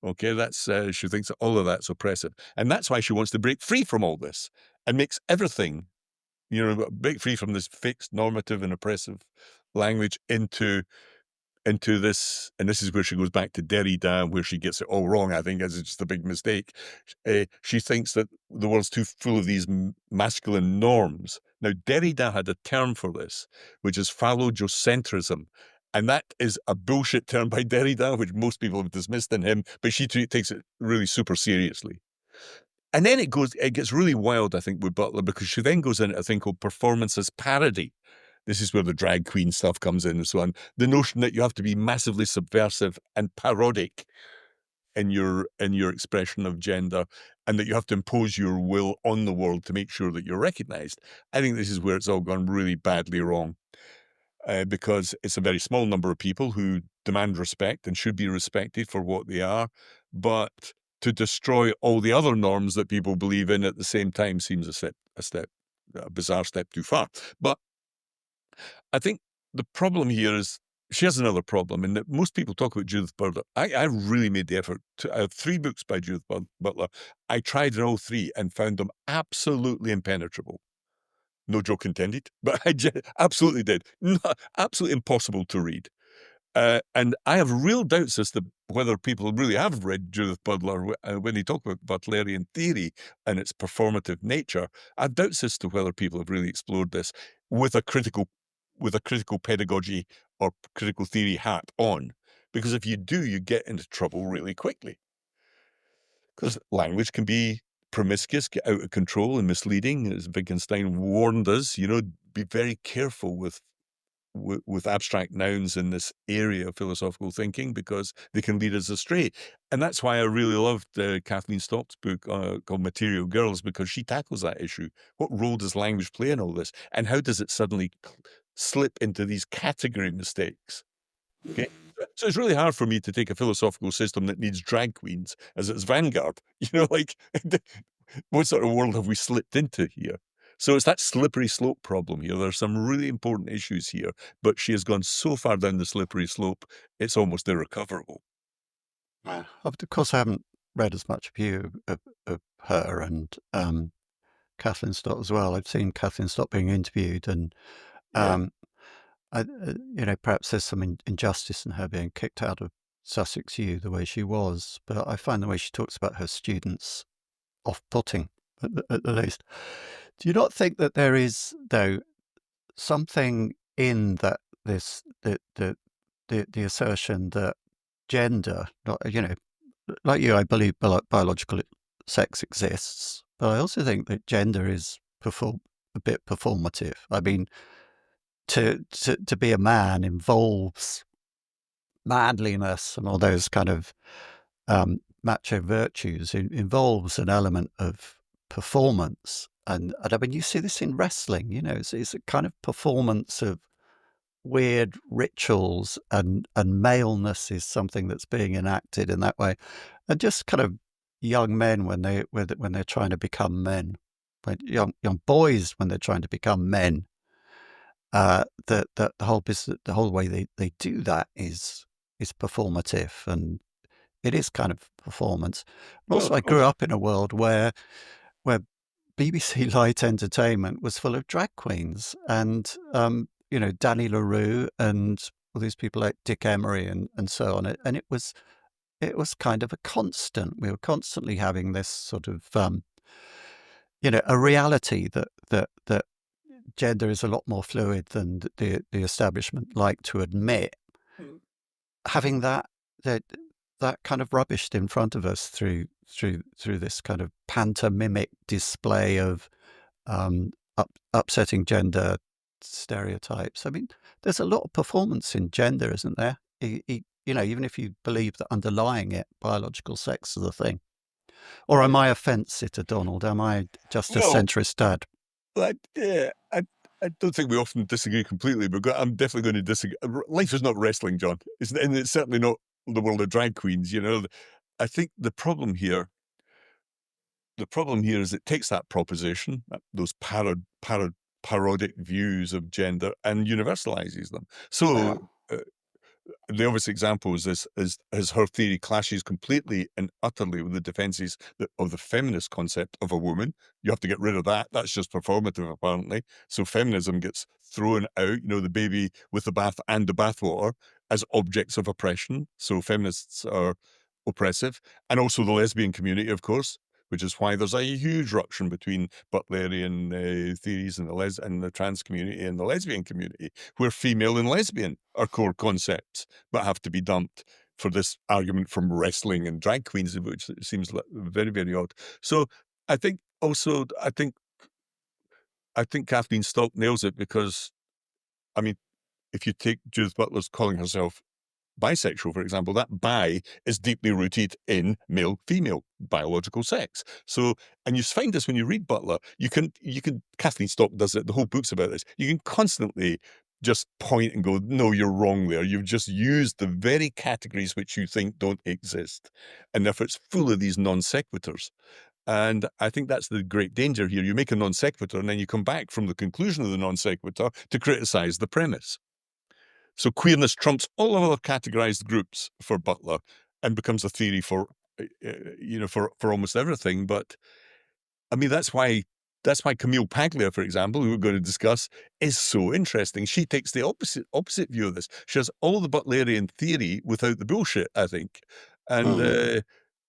[SPEAKER 9] Okay, that's she thinks that all of that's oppressive. And that's why she wants to break free from all this and makes everything, break free from this fixed, normative, and oppressive language into this, and this is where she goes back to Derrida, where she gets it all wrong, I think, as it's just a big mistake. She thinks that the world's too full of these masculine norms. Now, Derrida had a term for this, which is phallogocentrism. And that is a bullshit term by Derrida, which most people have dismissed in him, but she takes it really super seriously. And then it gets really wild, I think, with Butler, because she then goes into a thing called performance as parody. This is where the drag queen stuff comes in and so on. The notion that you have to be massively subversive and parodic in your expression of gender, and that you have to impose your will on the world to make sure that you're recognized. I think this is where it's all gone really badly wrong, because it's a very small number of people who demand respect and should be respected for what they are, but to destroy all the other norms that people believe in at the same time seems a bizarre step too far. But I think the problem here is she has another problem in that most people talk about Judith Butler. I really made the effort I have 3 books by Judith Butler. I tried in all 3 and found them absolutely impenetrable. No joke intended, but I absolutely did. Absolutely impossible to read. And I have real doubts as to whether people really have read Judith Butler when they talk about Butlerian theory and its performative nature. I have doubts as to whether people have really explored this with a critical pedagogy or critical theory hat on. Because if you do, you get into trouble really quickly. Because language can be promiscuous, get out of control and misleading. As Wittgenstein warned us, be very careful with abstract nouns in this area of philosophical thinking, because they can lead us astray. And that's why I really loved Kathleen Stock's book called Material Girls, because she tackles that issue. What role does language play in all this? And how does it suddenly slip into these category mistakes? Okay. So it's really hard for me to take a philosophical system that needs drag queens as its vanguard. What sort of world have we slipped into here? So it's that slippery slope problem here. There are some really important issues here, but she has gone so far down the slippery slope, it's almost irrecoverable.
[SPEAKER 1] Of course, I haven't read as much of you of her and Kathleen Stott as well. I've seen Kathleen Stott being interviewed, and perhaps there's some injustice in her being kicked out of Sussex U the way she was, but I find the way she talks about her students off-putting, at the least. Do you not think that there is, though, something in that the assertion that gender, not, like you, I believe biological sex exists, but I also think that gender is a bit performative. I mean, to be a man involves manliness and all those kind of macho virtues. It involves an element of performance, and I mean, you see this in wrestling. It's a kind of performance of weird rituals, and maleness is something that's being enacted in that way, and just kind of young men when they're trying to become men, like young boys when they're trying to become men. The whole business, the whole way they do that is performative, and it is kind of performance.
[SPEAKER 9] Well,
[SPEAKER 1] Also,
[SPEAKER 9] of
[SPEAKER 1] I grew
[SPEAKER 9] course.
[SPEAKER 1] up in a world where BBC Light Entertainment was full of drag queens, and Danny LaRue and all these people like Dick Emery and so on. And it was kind of a constant. We were constantly having this sort of a reality that gender is a lot more fluid than the establishment like to admit. Having that kind of rubbished in front of us through this kind of pantomimic display of upsetting gender stereotypes. I mean, there's a lot of performance in gender, isn't there? Even if you believe that underlying it, biological sex is a thing. Or am I a fence sitter, Donald? Am I just a centrist dad?
[SPEAKER 9] I don't think we often disagree completely, but I'm definitely going to disagree. Life is not wrestling, John. And it's certainly not the world of drag queens. I think the problem here is it takes that proposition, those parodic views of gender, and universalizes them. So the obvious example is this: as her theory clashes completely and utterly with the defenses of the feminist concept of a woman. You have to get rid of that. That's just performative, apparently. So feminism gets thrown out, the baby with the bath and the bathwater, as objects of oppression. So feminists are oppressive. And also the lesbian community, of course, which is why there's a huge ruction between Butlerian theories and the trans community and the lesbian community, where female and lesbian are core concepts, but have to be dumped for this argument from wrestling and drag queens, which seems very, very odd. So I think Kathleen Stott nails it, because, I mean, if you take Judith Butler's calling herself bisexual, for example, that bi is deeply rooted in male-female biological sex. So, and you find this when you read Butler, you can Kathleen Stott does it, the whole book's about this. You can constantly just point and go, no, you're wrong there. You've just used the very categories which you think don't exist. And therefore it's full of these non sequiturs. And I think that's the great danger here. You make a non sequitur and then you come back from the conclusion of the non sequitur to criticize the premise. So queerness trumps all other categorized groups for Butler and becomes a theory for almost everything. But I mean, that's why Camille Paglia, for example, who we're going to discuss, is so interesting. She takes the opposite view of this. She has all the Butlerian theory without the bullshit, I think, and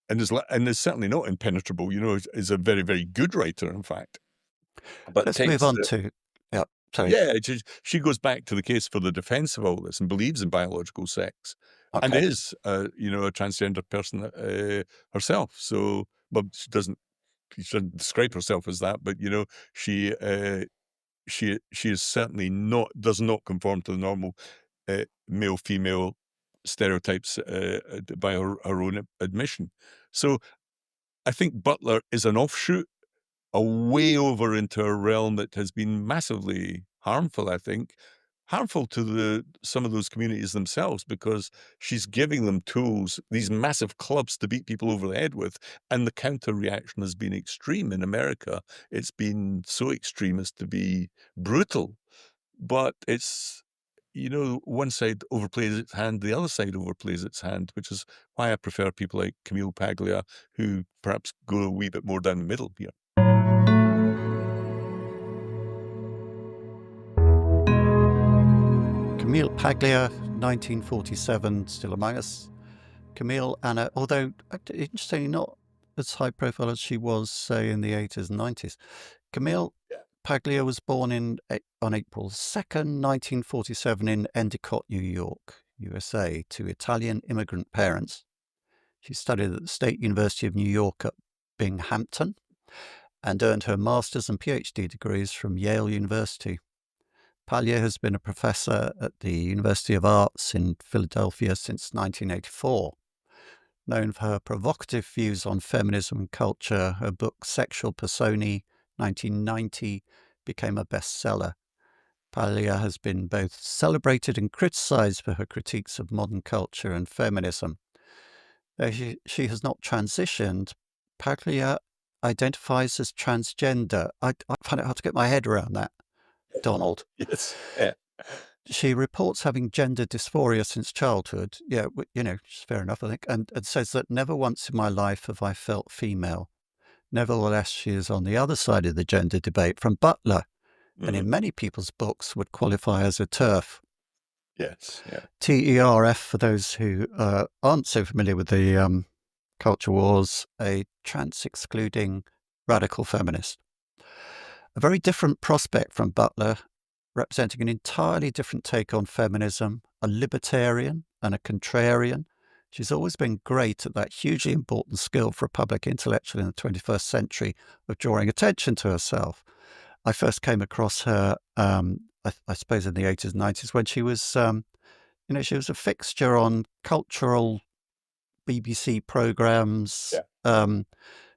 [SPEAKER 9] is certainly not impenetrable. Is a very, very good writer, in fact. But
[SPEAKER 1] let's move on to. Sorry.
[SPEAKER 9] Yeah, she goes back to the case for the defense of all this and believes in biological sex, and is a transgender person herself. So, well, she doesn't describe herself as that, but she is certainly does not conform to the normal male-female stereotypes by her own admission. So, I think Butler is an offshoot, a way over into a realm that has been massively harmful, I think, harmful to some of those communities themselves, because she's giving them tools, these massive clubs to beat people over the head with, and the counter reaction has been extreme. In America, it's been so extreme as to be brutal, but it's one side overplays its hand, the other side overplays its hand, which is why I prefer people like Camille Paglia, who perhaps go a wee bit more down the middle here.
[SPEAKER 1] Camille Paglia, 1947, still among us. Camille Anna, although interestingly not as high profile as she was, say, in the 80s and 90s. Camille Paglia was born on April 2nd, 1947 in Endicott, New York, USA, to Italian immigrant parents. She studied at the State University of New York at Binghamton and earned her master's and PhD degrees from Yale University. Paglia has been a professor at the University of Arts in Philadelphia since 1984. Known for her provocative views on feminism and culture, her book Sexual Personae, 1990, became a bestseller. Paglia has been both celebrated and criticized for her critiques of modern culture and feminism. Though she has not transitioned, Paglia identifies as transgender. I find it hard to get my head around that, Donald.
[SPEAKER 9] Yes. Yeah.
[SPEAKER 1] She reports having gender dysphoria since childhood. Yeah, it's fair enough, I think, and says that never once in my life have I felt female. Nevertheless, she is on the other side of the gender debate from Butler, and in many people's books would qualify as a TERF.
[SPEAKER 9] Yes, yeah.
[SPEAKER 1] TERF, for those who aren't so familiar with the culture wars, a trans-excluding radical feminist. A very different prospect from Butler, representing an entirely different take on feminism, a libertarian and a contrarian. She's always been great at that hugely important skill for a public intellectual in the 21st century of drawing attention to herself. I first came across her, I suppose, in the 80s and 90s when she was, she was a fixture on cultural BBC programs.
[SPEAKER 9] Yeah.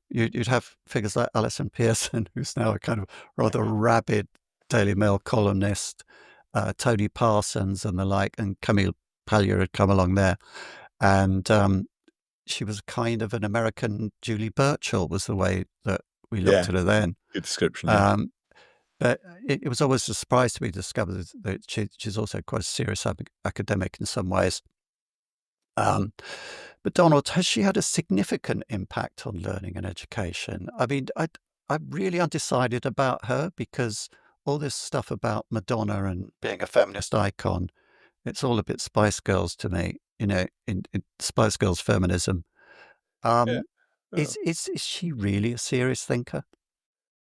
[SPEAKER 1] You'd have figures like Alison Pearson, who's now a kind of rather rabid Daily Mail columnist, Tony Parsons and the like, and Camille Paglia had come along there. And she was kind of an American Julie Burchill, was the way that we looked at her then.
[SPEAKER 9] Good description. Yeah.
[SPEAKER 1] But it was always a surprise to me to discover that she's also quite a serious academic in some ways. But Donald, has she had a significant impact on learning and education? I mean, I'm really undecided about her because all this stuff about Madonna and being a feminist icon, it's all a bit Spice Girls to me, in Spice Girls feminism. Is she really a serious thinker?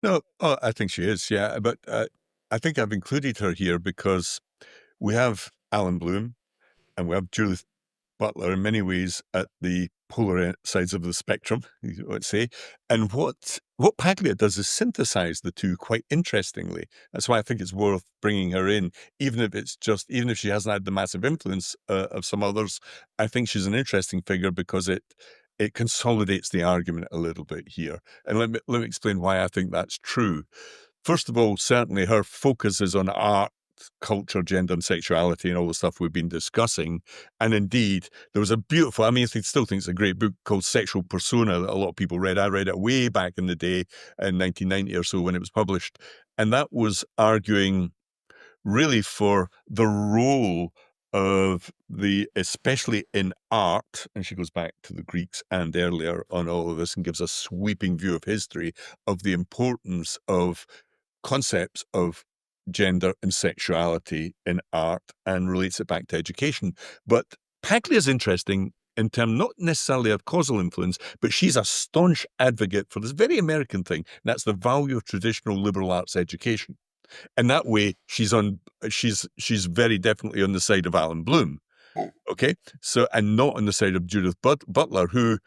[SPEAKER 9] No, I think she is, yeah. But I think I've included her here because we have Allan Bloom and we have Judith Butler in many ways at the polar sides of the spectrum, you would say. And what Paglia does is synthesize the two quite interestingly. That's why I think it's worth bringing her in, even if she hasn't had the massive influence of some others. I think she's an interesting figure because it consolidates the argument a little bit here. And let me explain why I think that's true. First of all, certainly her focus is on art, culture, gender and sexuality and all the stuff we've been discussing. And indeed, there was a beautiful, I still think it's a great book called Sexual Persona that a lot of people read. I read it way back in the day in 1990 or so when it was published. And that was arguing really for the role of especially in art, and she goes back to the Greeks and earlier on all of this and gives a sweeping view of history of the importance of concepts of gender and sexuality in art and relates it back to education. But Paglia is interesting in terms not necessarily of causal influence, but she's a staunch advocate for this very American thing, and that's the value of traditional liberal arts education. And that way, she's very definitely on the side of Allan Bloom. Okay, so and not on the side of Judith Butler, who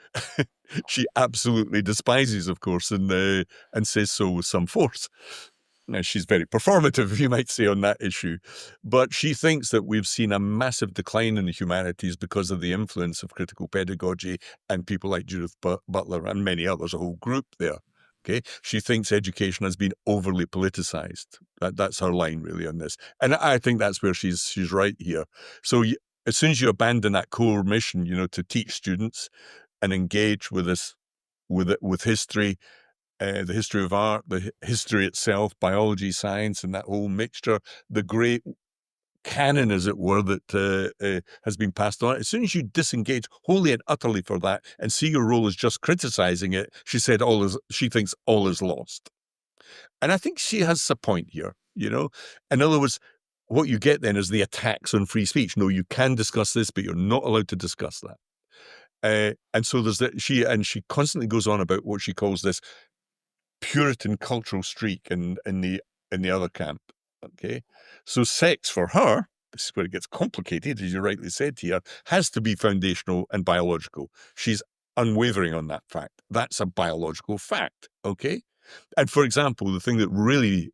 [SPEAKER 9] she absolutely despises, of course, and says so with some force. Now, she's very performative, you might say, on that issue. But she thinks that we've seen a massive decline in the humanities because of the influence of critical pedagogy and people like Judith Butler and many others, a whole group there. Okay, she thinks education has been overly politicized. That's her line, really, on this. And I think that's where she's right here. So as soon as you abandon that core mission, to teach students and engage with this, with history, the history of art, the history itself, biology, science, and that whole mixture, the great canon, as it were, that has been passed on. As soon as you disengage wholly and utterly for that and see your role as just criticizing it, she thinks all is lost. And I think she has a point here, In other words, what you get then is the attacks on free speech. No, you can discuss this, but you're not allowed to discuss that. And so there's that. She constantly goes on about what she calls this Puritan cultural streak in the other camp. Okay, so sex for her, this is where it gets complicated, as you rightly said here, has to be foundational and biological. She's unwavering on that fact. That's a biological fact. Okay, and for example, the thing that really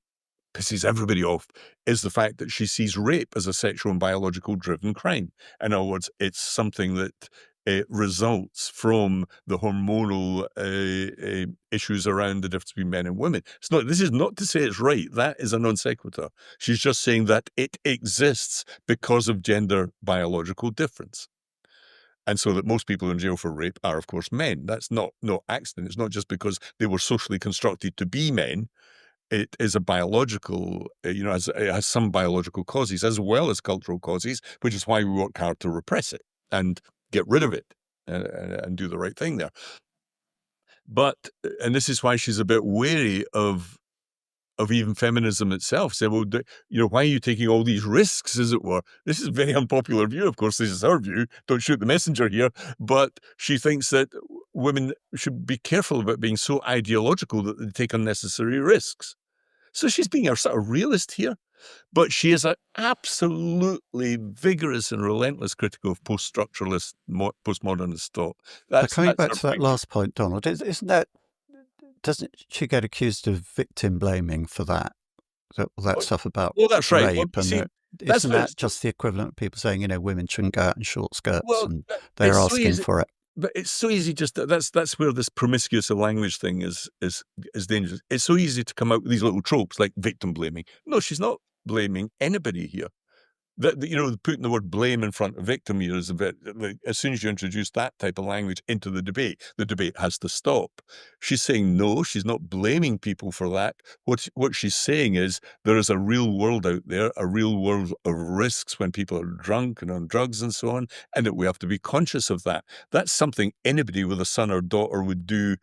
[SPEAKER 9] pisses everybody off is the fact that she sees rape as a sexual and biological driven crime. In other words, it's something that results from the hormonal issues around the difference between men and women. This is not to say it's right. That is a non sequitur. She's just saying that it exists because of gender biological difference. And so that most people in jail for rape are, of course, men. That's no accident. It's not just because they were socially constructed to be men. It is a biological, it has some biological causes as well as cultural causes, which is why we work hard to repress it and get rid of it and do the right thing there. And this is why she's a bit wary of even feminism itself. Say, well, why are you taking all these risks, as it were? This is a very unpopular view. Of course, this is her view. Don't shoot the messenger here. But she thinks that women should be careful about being so ideological that they take unnecessary risks. So she's being a sort of realist here. But she is an absolutely vigorous and relentless critic of post-structuralist, postmodernist thought.
[SPEAKER 1] Coming back to that last point, Donald, doesn't she get accused of victim blaming for that stuff about
[SPEAKER 9] that's right.
[SPEAKER 1] rape? Isn't that just the equivalent of people saying, women shouldn't go out in short skirts and they're asking for it?
[SPEAKER 9] But it's so easy that's where this promiscuous language thing is dangerous. It's so easy to come out with these little tropes like victim blaming. No, she's not blaming anybody here. Putting the word blame in front of victim here is a bit, as soon as you introduce that type of language into the debate has to stop. She's saying, no, she's not blaming people for that. What she's saying is there is a real world out there, a real world of risks when people are drunk and on drugs and so on, and that we have to be conscious of that. That's something anybody with a son or daughter would do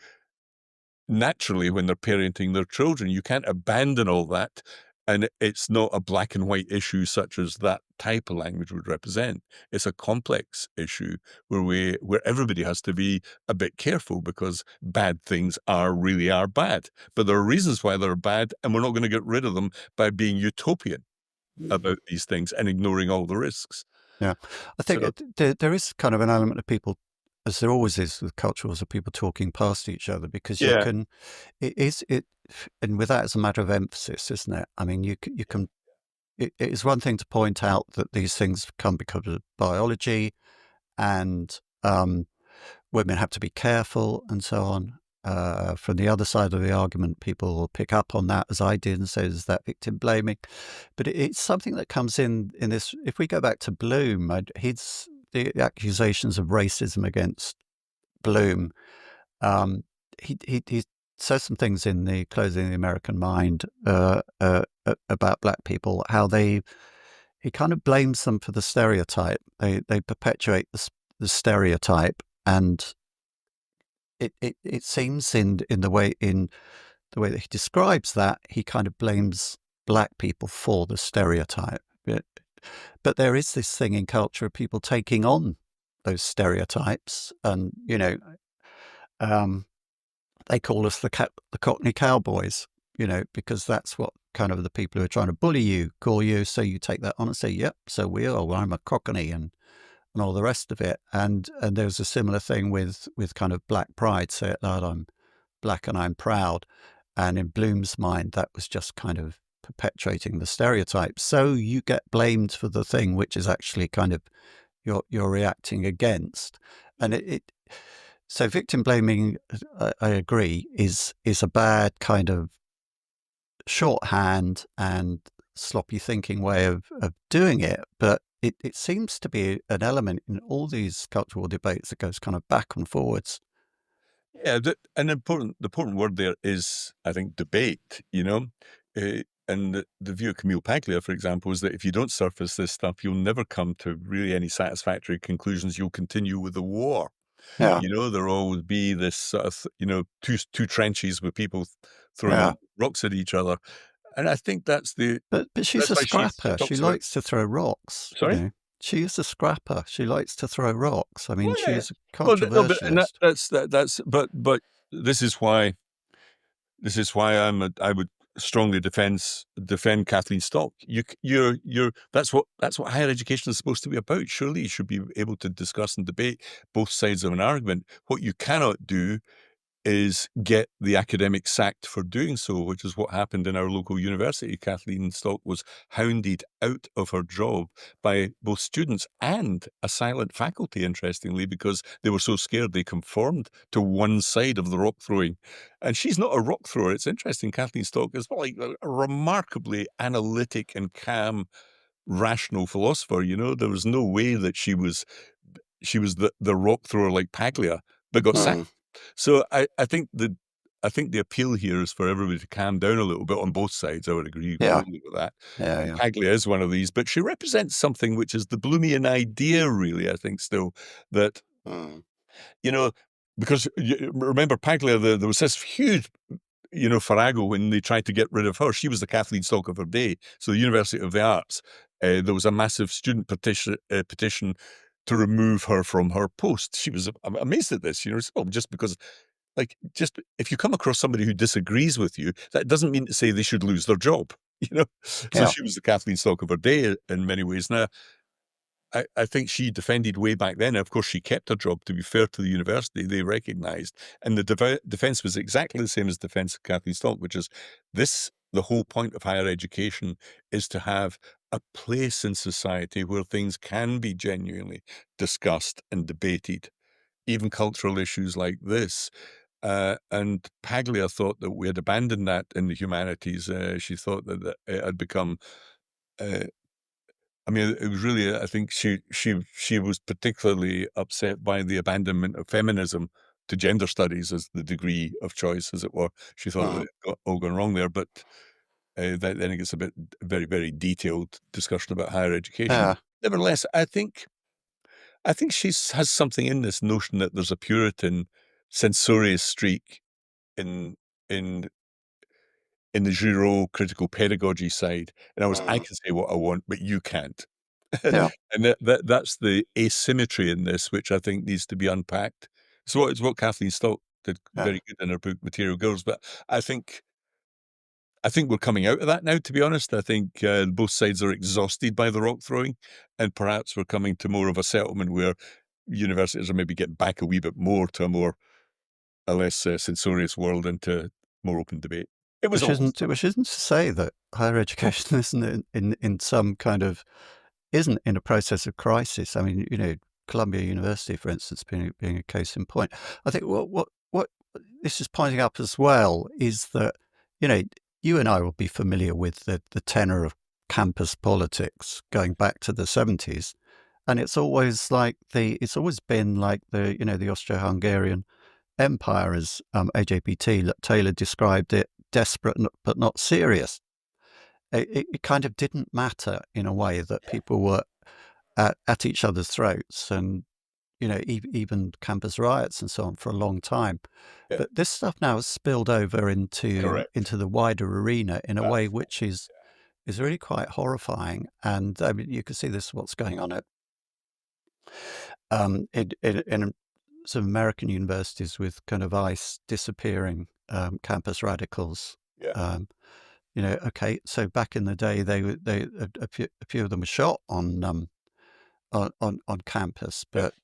[SPEAKER 9] naturally when they're parenting their children. You can't abandon all that. And it's not a black and white issue such as that type of language would represent. It's a complex issue where everybody has to be a bit careful because bad things really are bad. But there are reasons why they're bad, and we're not going to get rid of them by being utopian about these things and ignoring all the risks.
[SPEAKER 1] Yeah, I think there is kind of an element of people, as there always is with culture wars, of people talking past each other because you can. And with that, it's a matter of emphasis, isn't it? I mean, you can. It is one thing to point out that these things come because of biology, and women have to be careful, and so on. From the other side of the argument, people will pick up on that, as I did, and say there's that victim blaming. But it's something that comes in this. If we go back to Bloom, the accusations of racism against Bloom. He says some things in the Closing the American Mind about black people, how he kind of blames them for the stereotype. They perpetuate the stereotype, and it seems in the way that he describes that, he kind of blames black people for the stereotype. But there is this thing in culture of people taking on those stereotypes, and they call us the Cockney Cowboys, because that's what kind of the people who are trying to bully you call you. So you take that on and say, yep, so we are. Well, I'm a Cockney and all the rest of it. And there's a similar thing with kind of black pride. Say it loud, I'm black and I'm proud. And in Bloom's mind, that was just kind of perpetuating the stereotype. So you get blamed for the thing which is actually kind of you're reacting against. And so victim blaming, I agree, is a bad kind of shorthand and sloppy thinking way of doing it. But it seems to be an element in all these cultural debates that goes kind of back and forwards.
[SPEAKER 9] Yeah, the important word there is, I think, debate. the view of Camille Paglia, for example, is that if you don't surface this stuff, you'll never come to really any satisfactory conclusions. You'll continue with the war.
[SPEAKER 1] Yeah.
[SPEAKER 9] There'll always be this sort of, two trenches with people throwing rocks at each other. And I think that's
[SPEAKER 1] But she's a
[SPEAKER 9] why
[SPEAKER 1] scrapper. She
[SPEAKER 9] talks about.
[SPEAKER 1] likes to throw rocks.
[SPEAKER 9] Sorry?
[SPEAKER 1] She is a scrapper. She likes to throw rocks. I mean,
[SPEAKER 9] Well, yeah.
[SPEAKER 1] she's a
[SPEAKER 9] Well, no, but
[SPEAKER 1] controversialist.
[SPEAKER 9] but this is why I would strongly defend Kathleen Stock. That's what higher education is supposed to be about. Surely you should be able to discuss and debate both sides of an argument. What you cannot do is get the academic sacked for doing so, which is what happened in our local university. Kathleen Stock was hounded out of her job by both students and a silent faculty, interestingly, because they were so scared they conformed to one side of the rock throwing. And she's not a rock thrower. It's interesting. Kathleen Stock is like a remarkably analytic and calm, rational philosopher. There was no way that she was the rock thrower like Paglia that got sacked. So I think the appeal here is for everybody to calm down a little bit on both sides. I would agree completely with that.
[SPEAKER 1] Yeah.
[SPEAKER 9] Paglia is one of these, but she represents something which is the Bloomian idea, really, I think, still, that, because remember Paglia, there was this huge, farrago when they tried to get rid of her. She was the Kathleen Stock of her day. So the University of the Arts, there was a massive student petition to remove her from her post. She was amazed at this, just because, just if you come across somebody who disagrees with you, that doesn't mean to say they should lose their job, So she was the Kathleen Stock of her day in many ways. Now, I think she defended way back then. Of course, she kept her job, to be fair to the university. They recognized, and the defense was exactly the same as the defense of Kathleen Stock, which is the whole point of higher education is to have a place in society where things can be genuinely discussed and debated, even cultural issues like this. And Paglia thought that we had abandoned that in the humanities. She thought that it had become. It was really. I think she was particularly upset by the abandonment of feminism to gender studies as the degree of choice, as it were. She thought that it got all gone wrong there, but. Then it gets a bit very, very detailed discussion about higher education.
[SPEAKER 1] Yeah.
[SPEAKER 9] Nevertheless, I think she has something in this notion that there's a Puritan censorious streak in the Giroux critical pedagogy side. In other words, I can say what I want, but you can't.
[SPEAKER 1] Yeah.
[SPEAKER 9] And that's the asymmetry in this, which I think needs to be unpacked. So it's what Kathleen Stock did very good in her book, Material Girls. But I think we're coming out of that now, to be honest. I think both sides are exhausted by the rock throwing, and perhaps we're coming to more of a settlement where universities are maybe getting back a wee bit more to a less censorious world and to more open debate.
[SPEAKER 1] Which isn't to say that higher education isn't in some kind of isn't in a process of crisis. I mean, Columbia University, for instance, being a case in point. I think what this is pointing up as well is that you and I will be familiar with the tenor of campus politics going back to the 70s, and it's always been like the Austro-Hungarian Empire, as AJP Taylor described it, desperate but not serious. It kind of didn't matter in a way that people were at each other's throats, and even campus riots and so on for a long time.
[SPEAKER 9] Yeah.
[SPEAKER 1] But this stuff now has spilled over into the wider arena in a way which is really quite horrifying. And I mean, you can see this what's going on at in some American universities with kind of ICE disappearing campus radicals.
[SPEAKER 9] Yeah.
[SPEAKER 1] Okay, so back in the day, a few of them were shot on campus, but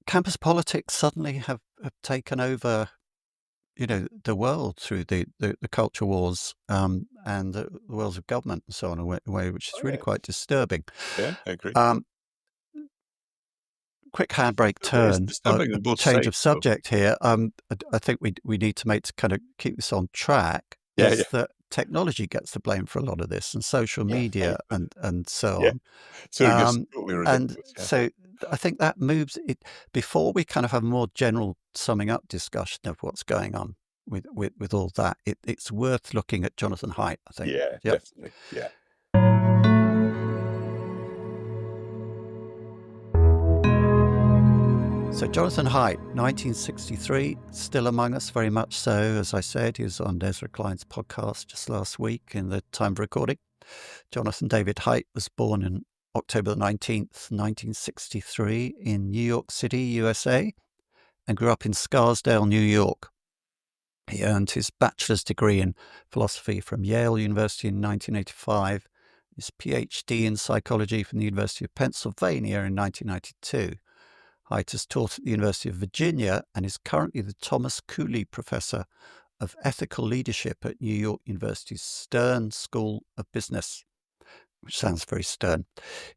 [SPEAKER 1] campus politics suddenly have taken over, the world through the culture wars and the wars of government and so on, in a way which is really quite disturbing.
[SPEAKER 9] Yeah, I agree.
[SPEAKER 1] Quick handbrake turn, change of subject here. I think we need to make to kind of keep this on track. Is that technology gets the blame for a lot of this, and social media and so on.
[SPEAKER 9] So it gets totally ridiculous.
[SPEAKER 1] So I think that moves it before we kind of have a more general summing up discussion of what's going on. with all that, it's worth looking at Jonathan Haidt, I think.
[SPEAKER 9] Yeah,
[SPEAKER 1] Yep.
[SPEAKER 9] definitely. Yeah.
[SPEAKER 1] So Jonathan Haidt, 1963, still among us, very much so. As I said, he was on Ezra Klein's podcast just last week in the time of recording. Jonathan David Haidt was born on October 19th, 1963 in New York City, USA, and grew up in Scarsdale, New York. He earned his bachelor's degree in philosophy from Yale University in 1985, his PhD in psychology from the University of Pennsylvania in 1992. Haidt has taught at the University of Virginia and is currently the Thomas Cooley Professor of Ethical Leadership at New York University's Stern School of Business, which sounds very stern.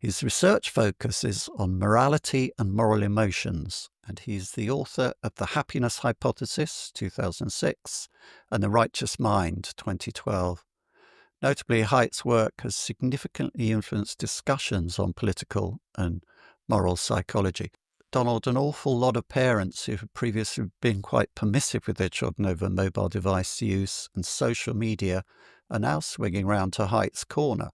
[SPEAKER 1] His research focus is on morality and moral emotions, and he's the author of The Happiness Hypothesis, 2006, and The Righteous Mind, 2012. Notably, Haidt's work has significantly influenced discussions on political and moral psychology. Donald, an awful lot of parents who have previously been quite permissive with their children over mobile device use and social media are now swinging round to Haidt's corner.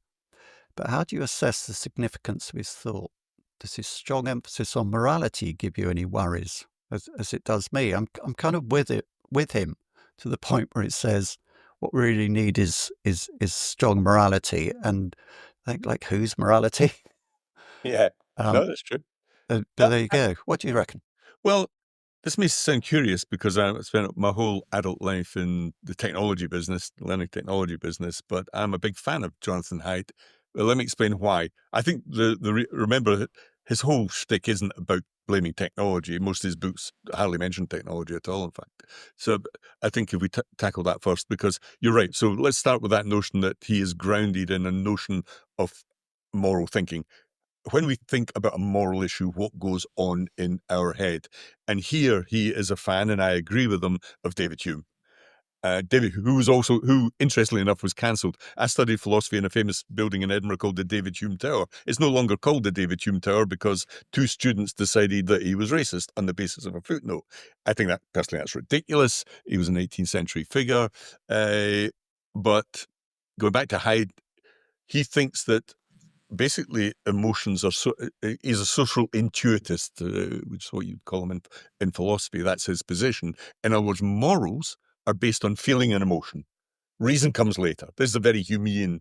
[SPEAKER 1] But how do you assess the significance of his thought? Does his strong emphasis on morality give you any worries, as it does me? I'm kind of with him to the point where it says what we really need is strong morality, and I think, like, whose morality?
[SPEAKER 9] Yeah. No, that's true.
[SPEAKER 1] But there you go. What do you reckon?
[SPEAKER 9] Well, this may sound curious because I spent my whole adult life in the technology business, learning technology business, but I'm a big fan of Jonathan Haidt. Well, let me explain why. I think remember, his whole shtick isn't about blaming technology. Most of his books hardly mention technology at all, in fact. So I think if we tackle that first, because you're right. So let's start with that notion that he is grounded in a notion of moral thinking. When we think about a moral issue, what goes on in our head? And here he is a fan, and I agree with him, of David Hume. David, who interestingly enough was cancelled. I studied philosophy in a famous building in Edinburgh called the David Hume Tower. It's no longer called the David Hume Tower because two students decided that he was racist on the basis of a footnote. I think that, personally, that's ridiculous. He was an 18th century figure. But going back to Haidt, he thinks that basically emotions are he's a social intuitist, which is what you'd call him in philosophy. That's his position. In other words, morals are based on feeling and emotion. Reason comes later. This is a very Humean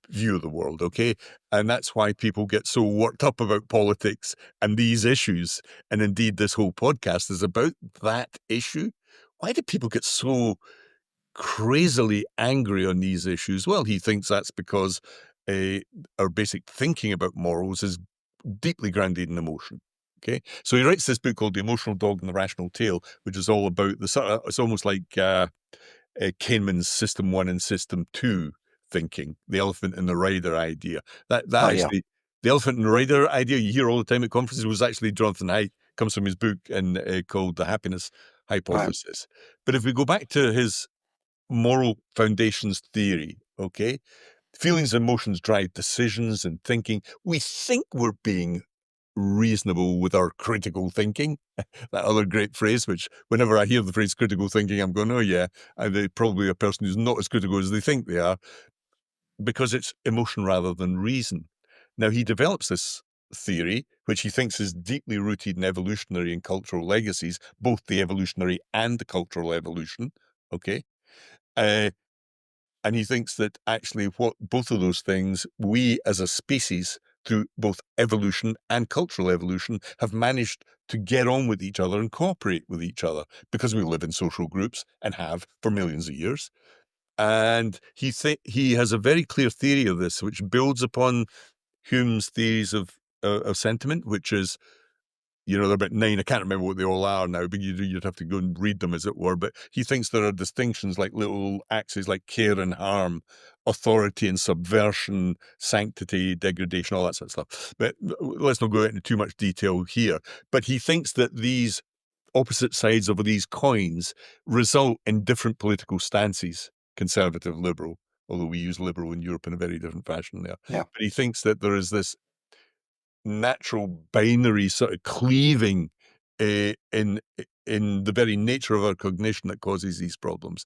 [SPEAKER 9] view of the world, okay? And that's why people get so worked up about politics and these issues. And indeed, this whole podcast is about that issue. Why do people get so crazily angry on these issues? Well, he thinks that's because our basic thinking about morals is deeply grounded in emotion. Okay, so he writes this book called The Emotional Dog and the Rational Tail, which is all about it's almost like Kahneman's System 1 and System 2 thinking, the elephant and the rider idea. The elephant and the rider idea you hear all the time at conferences was actually Jonathan Haidt, comes from his book called The Happiness Hypothesis. Right. But if we go back to his moral foundations theory, okay, feelings and emotions drive decisions and thinking. We think we're being reasonable with our critical thinking. That other great phrase, which whenever I hear the phrase critical thinking, I'm going, oh yeah, they're probably a person who's not as critical as they think they are, because it's emotion rather than reason. Now, he develops this theory, which he thinks is deeply rooted in evolutionary and cultural legacies, both the evolutionary and the cultural evolution, okay? And he thinks that actually what both of those things, we as a species, through both evolution and cultural evolution, have managed to get on with each other and cooperate with each other because we live in social groups and have for millions of years. And he has a very clear theory of this, which builds upon Hume's theories of sentiment, which is, there are about 9. I can't remember what they all are now, but you'd have to go and read them, as it were. But he thinks there are distinctions like little axes like care and harm, authority and subversion, sanctity, degradation, all that sort of stuff. But let's not go into too much detail here. But he thinks that these opposite sides of these coins result in different political stances, conservative, liberal, although we use liberal in Europe in a very different fashion there. Yeah. But he thinks that there is this natural binary sort of cleaving in the very nature of our cognition that causes these problems.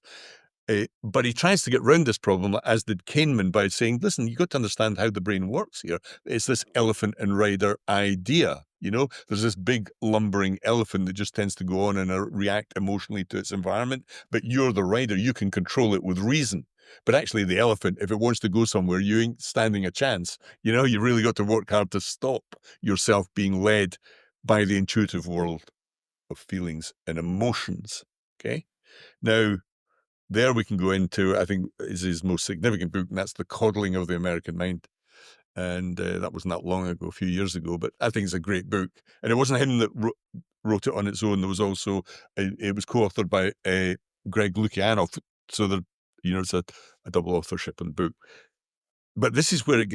[SPEAKER 9] But he tries to get round this problem, as did Kahneman, by saying, listen, you've got to understand how the brain works here. It's this elephant and rider idea. There's this big lumbering elephant that just tends to go on and react emotionally to its environment, but you're the rider. You can control it with reason. But actually, the elephant, if it wants to go somewhere, you ain't standing a chance. You really got to work hard to stop yourself being led by the intuitive world of feelings and emotions. Okay? Now, there we can go into, I think, is his most significant book, and that's The Coddling of the American Mind. And that wasn't that long ago, a few years ago, but I think it's a great book. And it wasn't him that wrote it on its own. There was also, it was co-authored by Greg Lukianoff. So it's a double authorship on the book. But this is where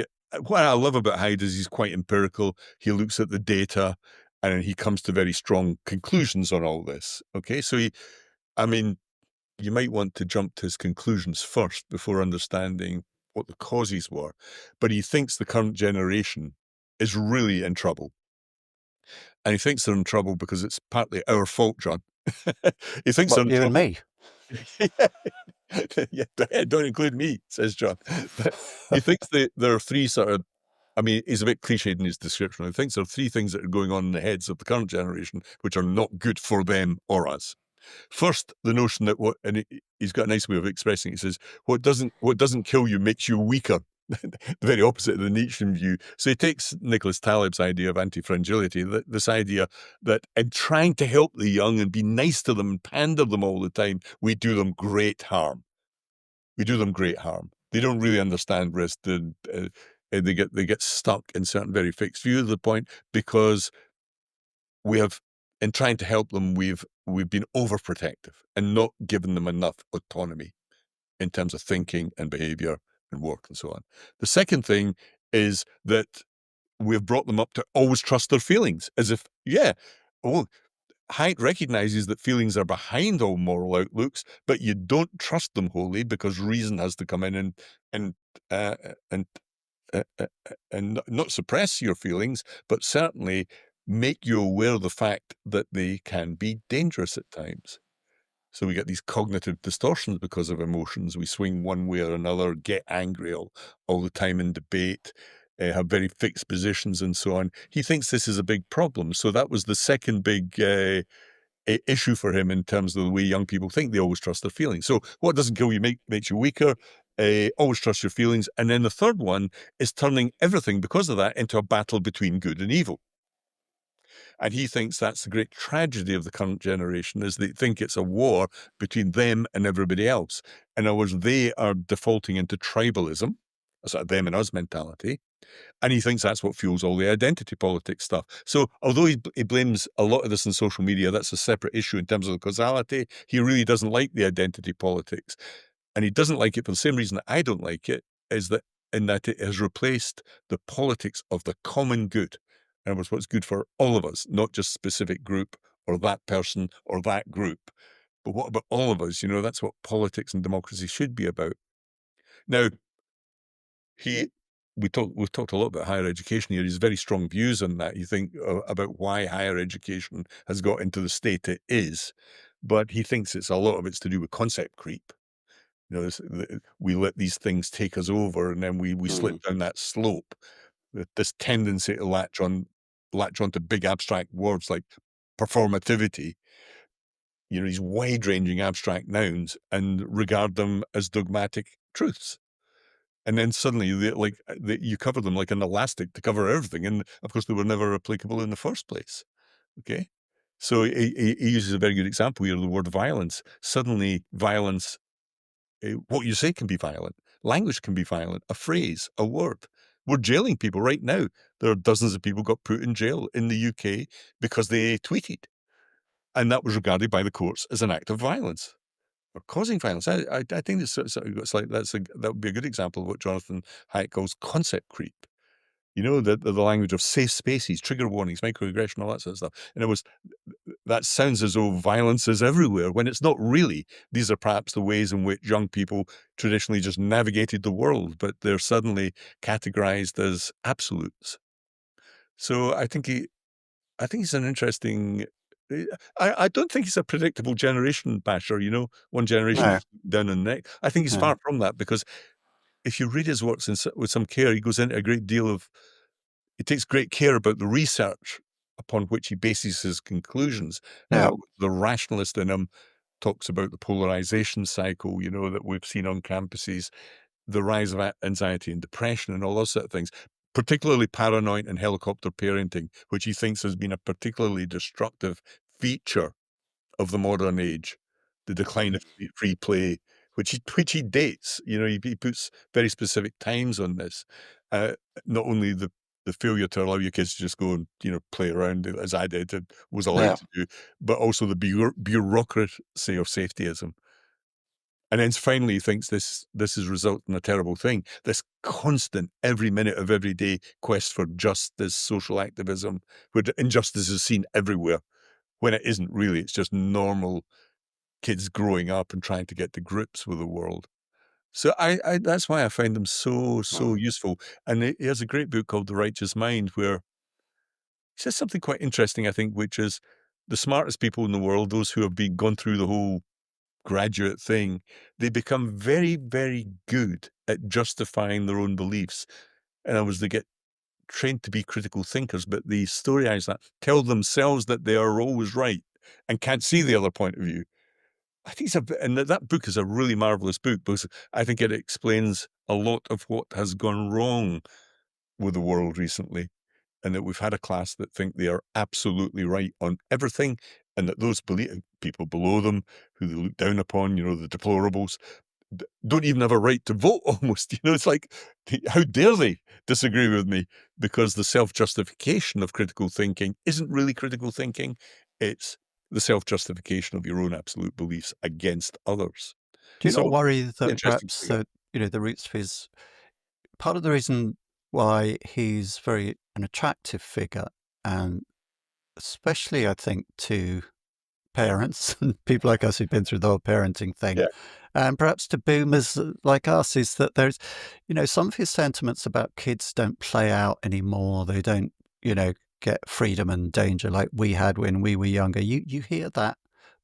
[SPEAKER 9] what I love about Haidt is he's quite empirical. He looks at the data and he comes to very strong conclusions on all this. Okay, so you might want to jump to his conclusions first before understanding what the causes were. But he thinks the current generation is really in trouble. And he thinks they're in trouble because it's partly our fault, John. He thinks they're in
[SPEAKER 1] you
[SPEAKER 9] trouble.
[SPEAKER 1] and me.
[SPEAKER 9] Yeah, don't include me, says John. But he thinks there are three sort of, he's a bit cliched in his description. He thinks there are three things that are going on in the heads of the current generation which are not good for them or us. First, the notion that he's got a nice way of expressing it. He says, what doesn't kill you makes you weaker. The very opposite of the Nietzschean view. So he takes Nicholas Taleb's idea of anti-fragility, this idea that in trying to help the young and be nice to them and pander them all the time, we do them great harm. They don't really understand risk. They get stuck in certain very fixed view of the point because in trying to help them, we've been overprotective and not given them enough autonomy in terms of thinking and behavior and work and so on. The second thing is that we've brought them up to always trust their feelings, as if, Haidt recognizes that feelings are behind all moral outlooks, but you don't trust them wholly because reason has to come in and not suppress your feelings, but certainly make you aware of the fact that they can be dangerous at times. So we get these cognitive distortions because of emotions. We swing one way or another, get angry all the time in debate, have very fixed positions and so on. He thinks this is a big problem. So that was the second big issue for him in terms of the way young people think. They always trust their feelings. So what doesn't kill you makes you weaker. Always trust your feelings. And then the third one is turning everything, because of that, into a battle between good and evil. And he thinks that's the great tragedy of the current generation, is they think it's a war between them and everybody else. In other words, they are defaulting into tribalism, a sort of them and us mentality. And he thinks that's what fuels all the identity politics stuff. So although he blames a lot of this on social media, that's a separate issue in terms of the causality. He really doesn't like the identity politics. And he doesn't like it for the same reason that I don't like it, is that in that it has replaced the politics of the common good. In other words, what's good for all of us, not just specific group or that person or that group. But what about all of us? That's what politics and democracy should be about. Now, we've talked a lot about higher education here. He has very strong views on that. You think about why higher education has got into the state it is, but he thinks a lot of it's to do with concept creep. We let these things take us over, and then we slip down that slope. This tendency to latch onto big abstract words like performativity, these wide-ranging abstract nouns, and regard them as dogmatic truths. And then suddenly, you cover them like an elastic to cover everything, and of course, they were never applicable in the first place. Okay, so he uses a very good example here: the word violence. Suddenly, violence. What you say can be violent. Language can be violent. A phrase, a word. We're jailing people right now. There are dozens of people got put in jail in the UK because they tweeted. And that was regarded by the courts as an act of violence or causing violence. I think that would be a good example of what Jonathan Haidt calls concept creep. The language of safe spaces, trigger warnings, microaggression, all that sort of stuff. And that sounds as though violence is everywhere, when it's not really. These are perhaps the ways in which young people traditionally just navigated the world, but they're suddenly categorized as absolutes. So I think he's an interesting I don't think he's a predictable generation basher, one generation
[SPEAKER 1] No.
[SPEAKER 9] down on the neck. I think he's
[SPEAKER 1] No.
[SPEAKER 9] far from that, because if you read his works with some care, he goes into a great deal of, he takes great care about the research upon which he bases his conclusions.
[SPEAKER 1] Yeah.
[SPEAKER 9] The rationalist in him talks about the polarization cycle, that we've seen on campuses, the rise of anxiety and depression and all those sort of things, particularly paranoid and helicopter parenting, which he thinks has been a particularly destructive feature of the modern age, the decline of free play, which he dates. He puts very specific times on this. Not only the failure to allow your kids to just go and play around as I did and was allowed to do, but also the bureaucracy of safetyism. And then finally, he thinks this is resulting in a terrible thing. This constant, every minute of every day quest for justice, social activism, where injustice is seen everywhere, when it isn't really. It's just normal kids growing up and trying to get to grips with the world. So I that's why I find him so useful. And he has a great book called The Righteous Mind, where he says something quite interesting, I think, which is the smartest people in the world, those who have gone through the whole graduate thing, they become very, very good at justifying their own beliefs. In other words, they get trained to be critical thinkers, but they storyize that, tell themselves that they are always right and can't see the other point of view. I think that book is a really marvelous book, because I think it explains a lot of what has gone wrong with the world recently, and that we've had a class that think they are absolutely right on everything, and that those people below them, who they look down upon, the deplorables, don't even have a right to vote almost. It's like, how dare they disagree with me? Because the self-justification of critical thinking isn't really critical thinking. It's the self-justification of your own absolute beliefs against others.
[SPEAKER 1] Do you not worry that
[SPEAKER 9] interesting
[SPEAKER 1] perhaps
[SPEAKER 9] figure.
[SPEAKER 1] the roots of his, part of the reason why he's very an attractive figure, and especially I think to parents and people like us who've been through the whole parenting thing, and perhaps to boomers like us, is that there's, some of his sentiments about kids don't play out anymore. They don't, get freedom and danger like we had when we were younger. You hear that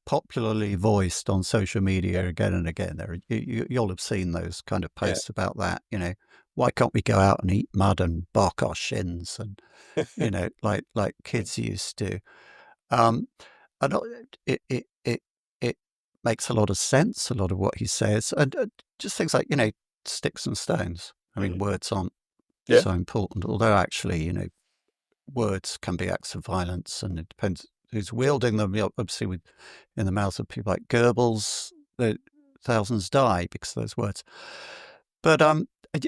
[SPEAKER 1] popularly voiced on social media again and again. You'll have seen those kind of posts about that. Why can't we go out and eat mud and bark our shins, and like kids used to. And it makes a lot of sense, a lot of what he says, and just things like sticks and stones. I mean, words aren't so important, although actually words can be acts of violence, and it depends who's wielding them. Obviously, in the mouths of people like Goebbels, thousands die because of those words. But are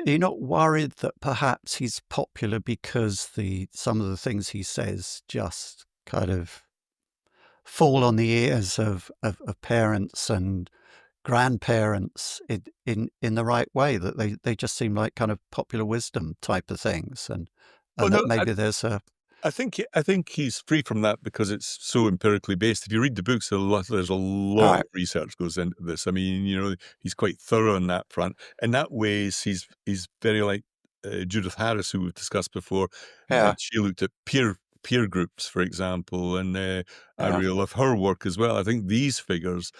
[SPEAKER 1] you not worried that perhaps he's popular because some of the things he says just kind of fall on the ears of parents and grandparents in the right way, that they just seem like kind of popular wisdom type of things, and maybe there's a...
[SPEAKER 9] I think he's free from that because it's so empirically based. If you read the books, there's a lot of research goes into this. I mean, he's quite thorough on that front. In that ways, he's very like Judith Harris, who we've discussed before. She looked at peer groups, for example, and I really love her work as well. I think these figures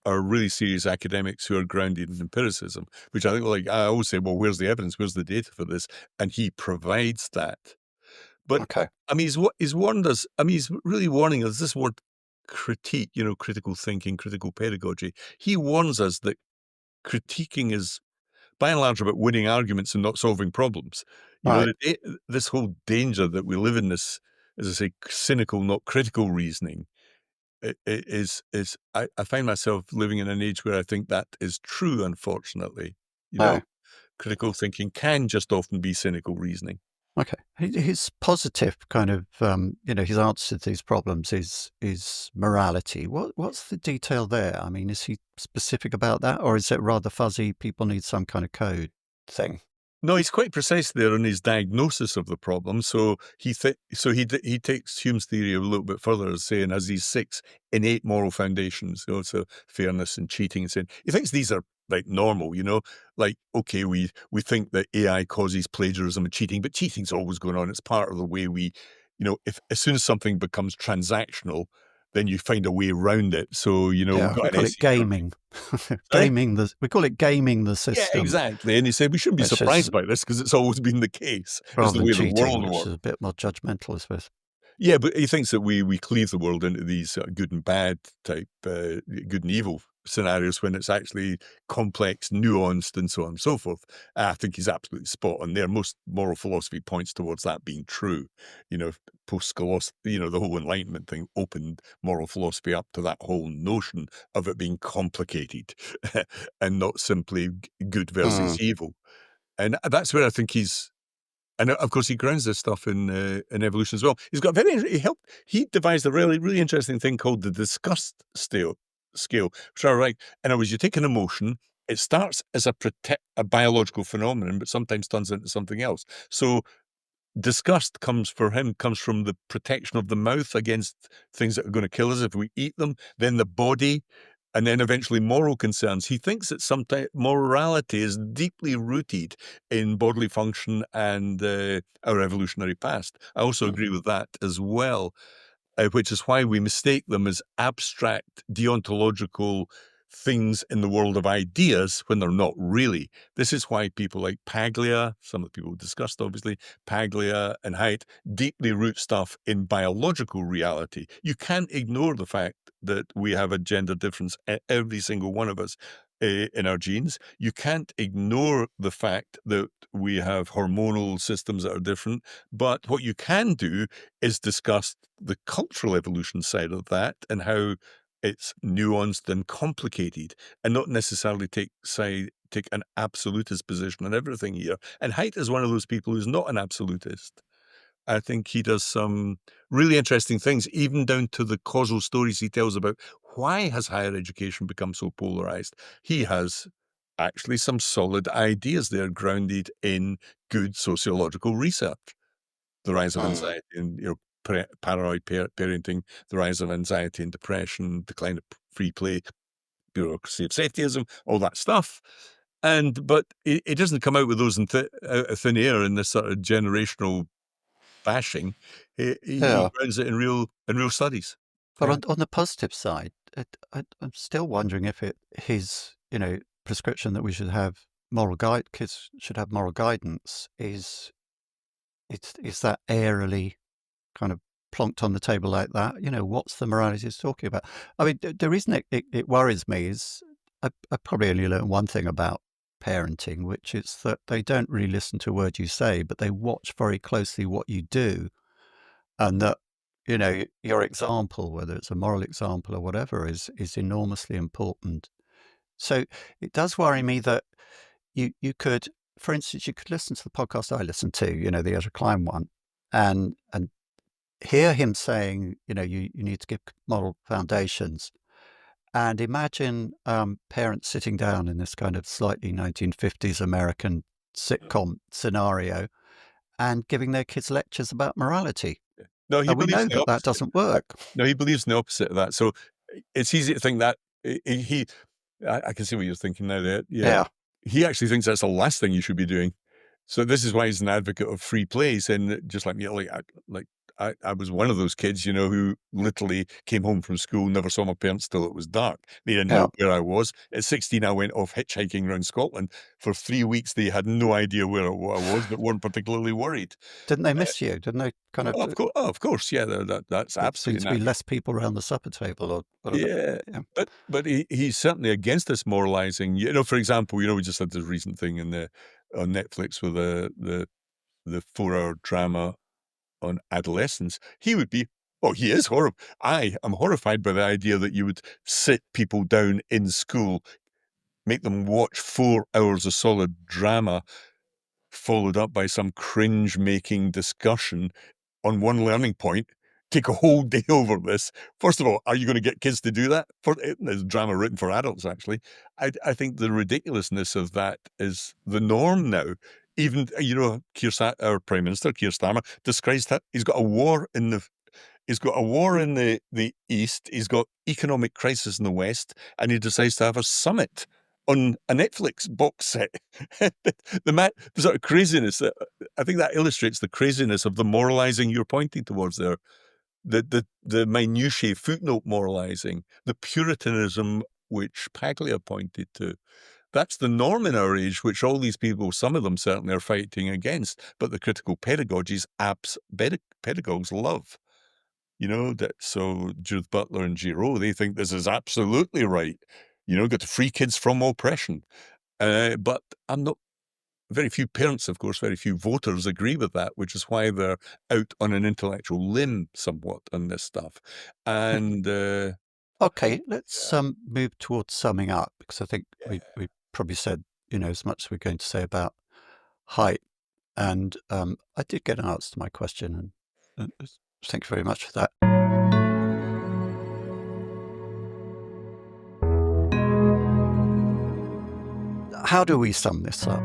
[SPEAKER 9] are really serious academics who are grounded in empiricism, which I think, like I always say, well, where's the evidence? Where's the data for this? And he provides that. But I mean, he's warned us. I mean, he's really warning us. This word critique, critical thinking, critical pedagogy. He warns us that critiquing is, by and large, about winning arguments and not solving problems. This whole danger that we live in, this, as I say, cynical, not critical reasoning, is I find myself living in an age where I think that is true, unfortunately. Critical thinking can just often be cynical reasoning.
[SPEAKER 1] Okay. His positive kind of, his answer to these problems is morality. What's the detail there? I mean, is he specific about that, or is it rather fuzzy? People need some kind of code thing.
[SPEAKER 9] No, he's quite precise there in his diagnosis of the problem. So he takes Hume's theory a little bit further, as saying, has these 6 innate moral foundations, so fairness and cheating, and saying he thinks these are like normal, like, okay, we think that AI causes plagiarism and cheating, but cheating's always going on. It's part of the way we, if as soon as something becomes transactional, then you find a way around it. So, you know,
[SPEAKER 1] Yeah, we call it gaming. We call it gaming the system.
[SPEAKER 9] Yeah, exactly. And he said we shouldn't be
[SPEAKER 1] Which is-
[SPEAKER 9] surprised by this because it's always been the case. It's
[SPEAKER 1] rather
[SPEAKER 9] the
[SPEAKER 1] than
[SPEAKER 9] way
[SPEAKER 1] cheating,
[SPEAKER 9] the world
[SPEAKER 1] which
[SPEAKER 9] works.
[SPEAKER 1] is a bit more judgmental, I suppose.
[SPEAKER 9] Yeah, but he thinks that we cleave the world into these good and bad type, good and evil scenarios when it's actually complex, nuanced, and so on and so forth. I think he's absolutely spot on there. Most moral philosophy points towards that being true. You know, you know, the whole Enlightenment thing opened moral philosophy up to that whole notion of it being complicated and not simply good versus evil. And that's where I think he's. And of course, he grounds this stuff in evolution as well. He's got he devised a really interesting thing called the disgust scale, which are right. In other words, you take an emotion, it starts as a biological phenomenon, but sometimes turns into something else. So disgust comes from the protection of the mouth against things that are going to kill us if we eat them, then the body, and then eventually moral concerns. He thinks that sometimes morality is deeply rooted in bodily function and our evolutionary past. I also agree with that as well, which is why we mistake them as abstract deontological things in the world of ideas when they're not really. This is why people like Paglia, some of the people discussed obviously, Paglia and Haidt, deeply root stuff in biological reality. You can't ignore the fact that we have a gender difference, every single one of us, in our genes. You can't ignore the fact that we have hormonal systems that are different, but what you can do is discuss the cultural evolution side of that and how it's nuanced and complicated, and not necessarily take an absolutist position on everything here. And Haidt is one of those people who's not an absolutist. I think he does some really interesting things, even down to the causal stories he tells about why has higher education become so polarized. He has actually some solid ideas there grounded in good sociological research. The rise of anxiety and, you know, paranoid parenting, the rise of anxiety and depression, decline of free play, bureaucracy of safetyism, all that stuff. But it doesn't come out with those out of thin air in this sort of generational bashing. He grounds it in real studies.
[SPEAKER 1] But on the positive side, I'm still wondering if his, you know, prescription that we should have kids should have moral guidance is that airily kind of plonked on the table like that. You know, what's the morality he's talking about? I mean, the reason it worries me is I probably only learned one thing about parenting, which is that they don't really listen to a word you say, but they watch very closely what you do, and that, you know, your example, whether it's a moral example or whatever, is enormously important. So it does worry me that you could, for instance, you could listen to the podcast I listened to, you know, the Ezra Klein one, and hear him saying, you know, you need to give moral foundations, and imagine parents sitting down in this kind of slightly 1950s American sitcom scenario and giving their kids lectures about morality.
[SPEAKER 9] No,
[SPEAKER 1] we know that doesn't work.
[SPEAKER 9] No, he believes in the opposite of that. So it's easy to think that I can see what you're thinking now there. Yeah. He actually thinks that's the last thing you should be doing. So this is why he's an advocate of free play. And just like me, I was one of those kids, you know, who literally came home from school, never saw my parents till it was dark. They didn't know where I was. At 16, I went off hitchhiking around Scotland. For 3 weeks, they had no idea where I was, but weren't particularly worried.
[SPEAKER 1] Didn't they miss you? Didn't they kind of?
[SPEAKER 9] Of course, yeah. That's absolutely.
[SPEAKER 1] Seems to be less people around the supper table, or whatever.
[SPEAKER 9] Yeah. But he's certainly against this moralizing. You know, for example, you know, we just had this recent thing on Netflix with the 4-hour drama on adolescence. He would be, he is horrible. I am horrified by the idea that you would sit people down in school, make them watch 4 hours of solid drama, followed up by some cringe-making discussion on one learning point, take a whole day over this. First of all, are you going to get kids to do that? There's drama written for adults, actually. I think the ridiculousness of that is the norm now. Even, you know, our Prime Minister, Keir Starmer, describes that he's got a war in the East, he's got economic crisis in the West, and he decides to have a summit on a Netflix box set. The sort of craziness, I think that illustrates the craziness of the moralizing you're pointing towards there. the minutiae footnote moralizing, the puritanism which Paglia pointed to. That's the norm in our age, which all these people, some of them certainly, are fighting against. But the critical pedagogies, pedagogues love. So Judith Butler and Giroux, they think this is absolutely right. Got to free kids from oppression. But very few parents, of course, very few voters agree with that, which is why they're out on an intellectual limb somewhat on this stuff. And
[SPEAKER 1] okay, let's move towards summing up, because I think we probably said as much as we're going to say about Haidt, and I did get an answer to my question, and thank you very much for that. How do we sum this up?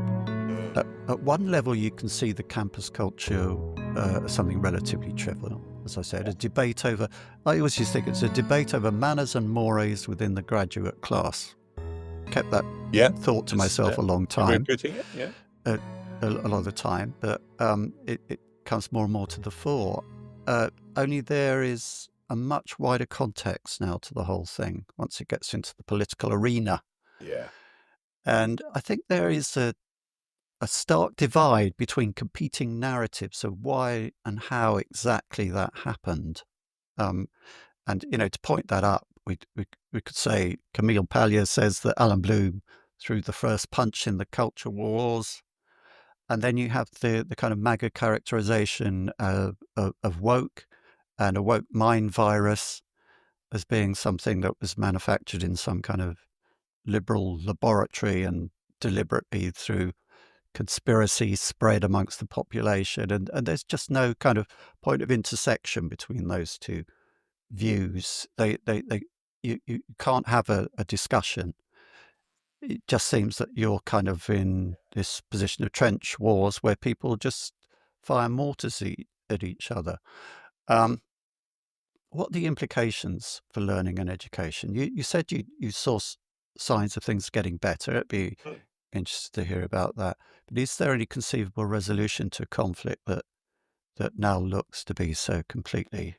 [SPEAKER 1] At one level, you can see the campus culture as something relatively trivial. As I said, a debate over, I always used to think it's a debate over manners and mores within the graduate class. Kept that thought to myself a long time. A lot of the time, but it comes more and more to the fore. Only there is a much wider context now to the whole thing once it gets into the political arena.
[SPEAKER 9] Yeah.
[SPEAKER 1] And I think there is a stark divide between competing narratives of why and how exactly that happened. And, to point that up, we could say Camille Paglia says that Allan Bloom threw the first punch in the culture wars. And then you have the kind of MAGA characterization of woke and a woke mind virus as being something that was manufactured in some kind of liberal laboratory and deliberately through conspiracy spread amongst the population. And there's just no kind of point of intersection between those two views. You can't have a discussion. It just seems that you're kind of in this position of trench wars where people just fire mortars at each other. What are the implications for learning and education? You said you saw signs of things getting better. It'd be interested to hear about that. But is there any conceivable resolution to conflict that now looks to be so completely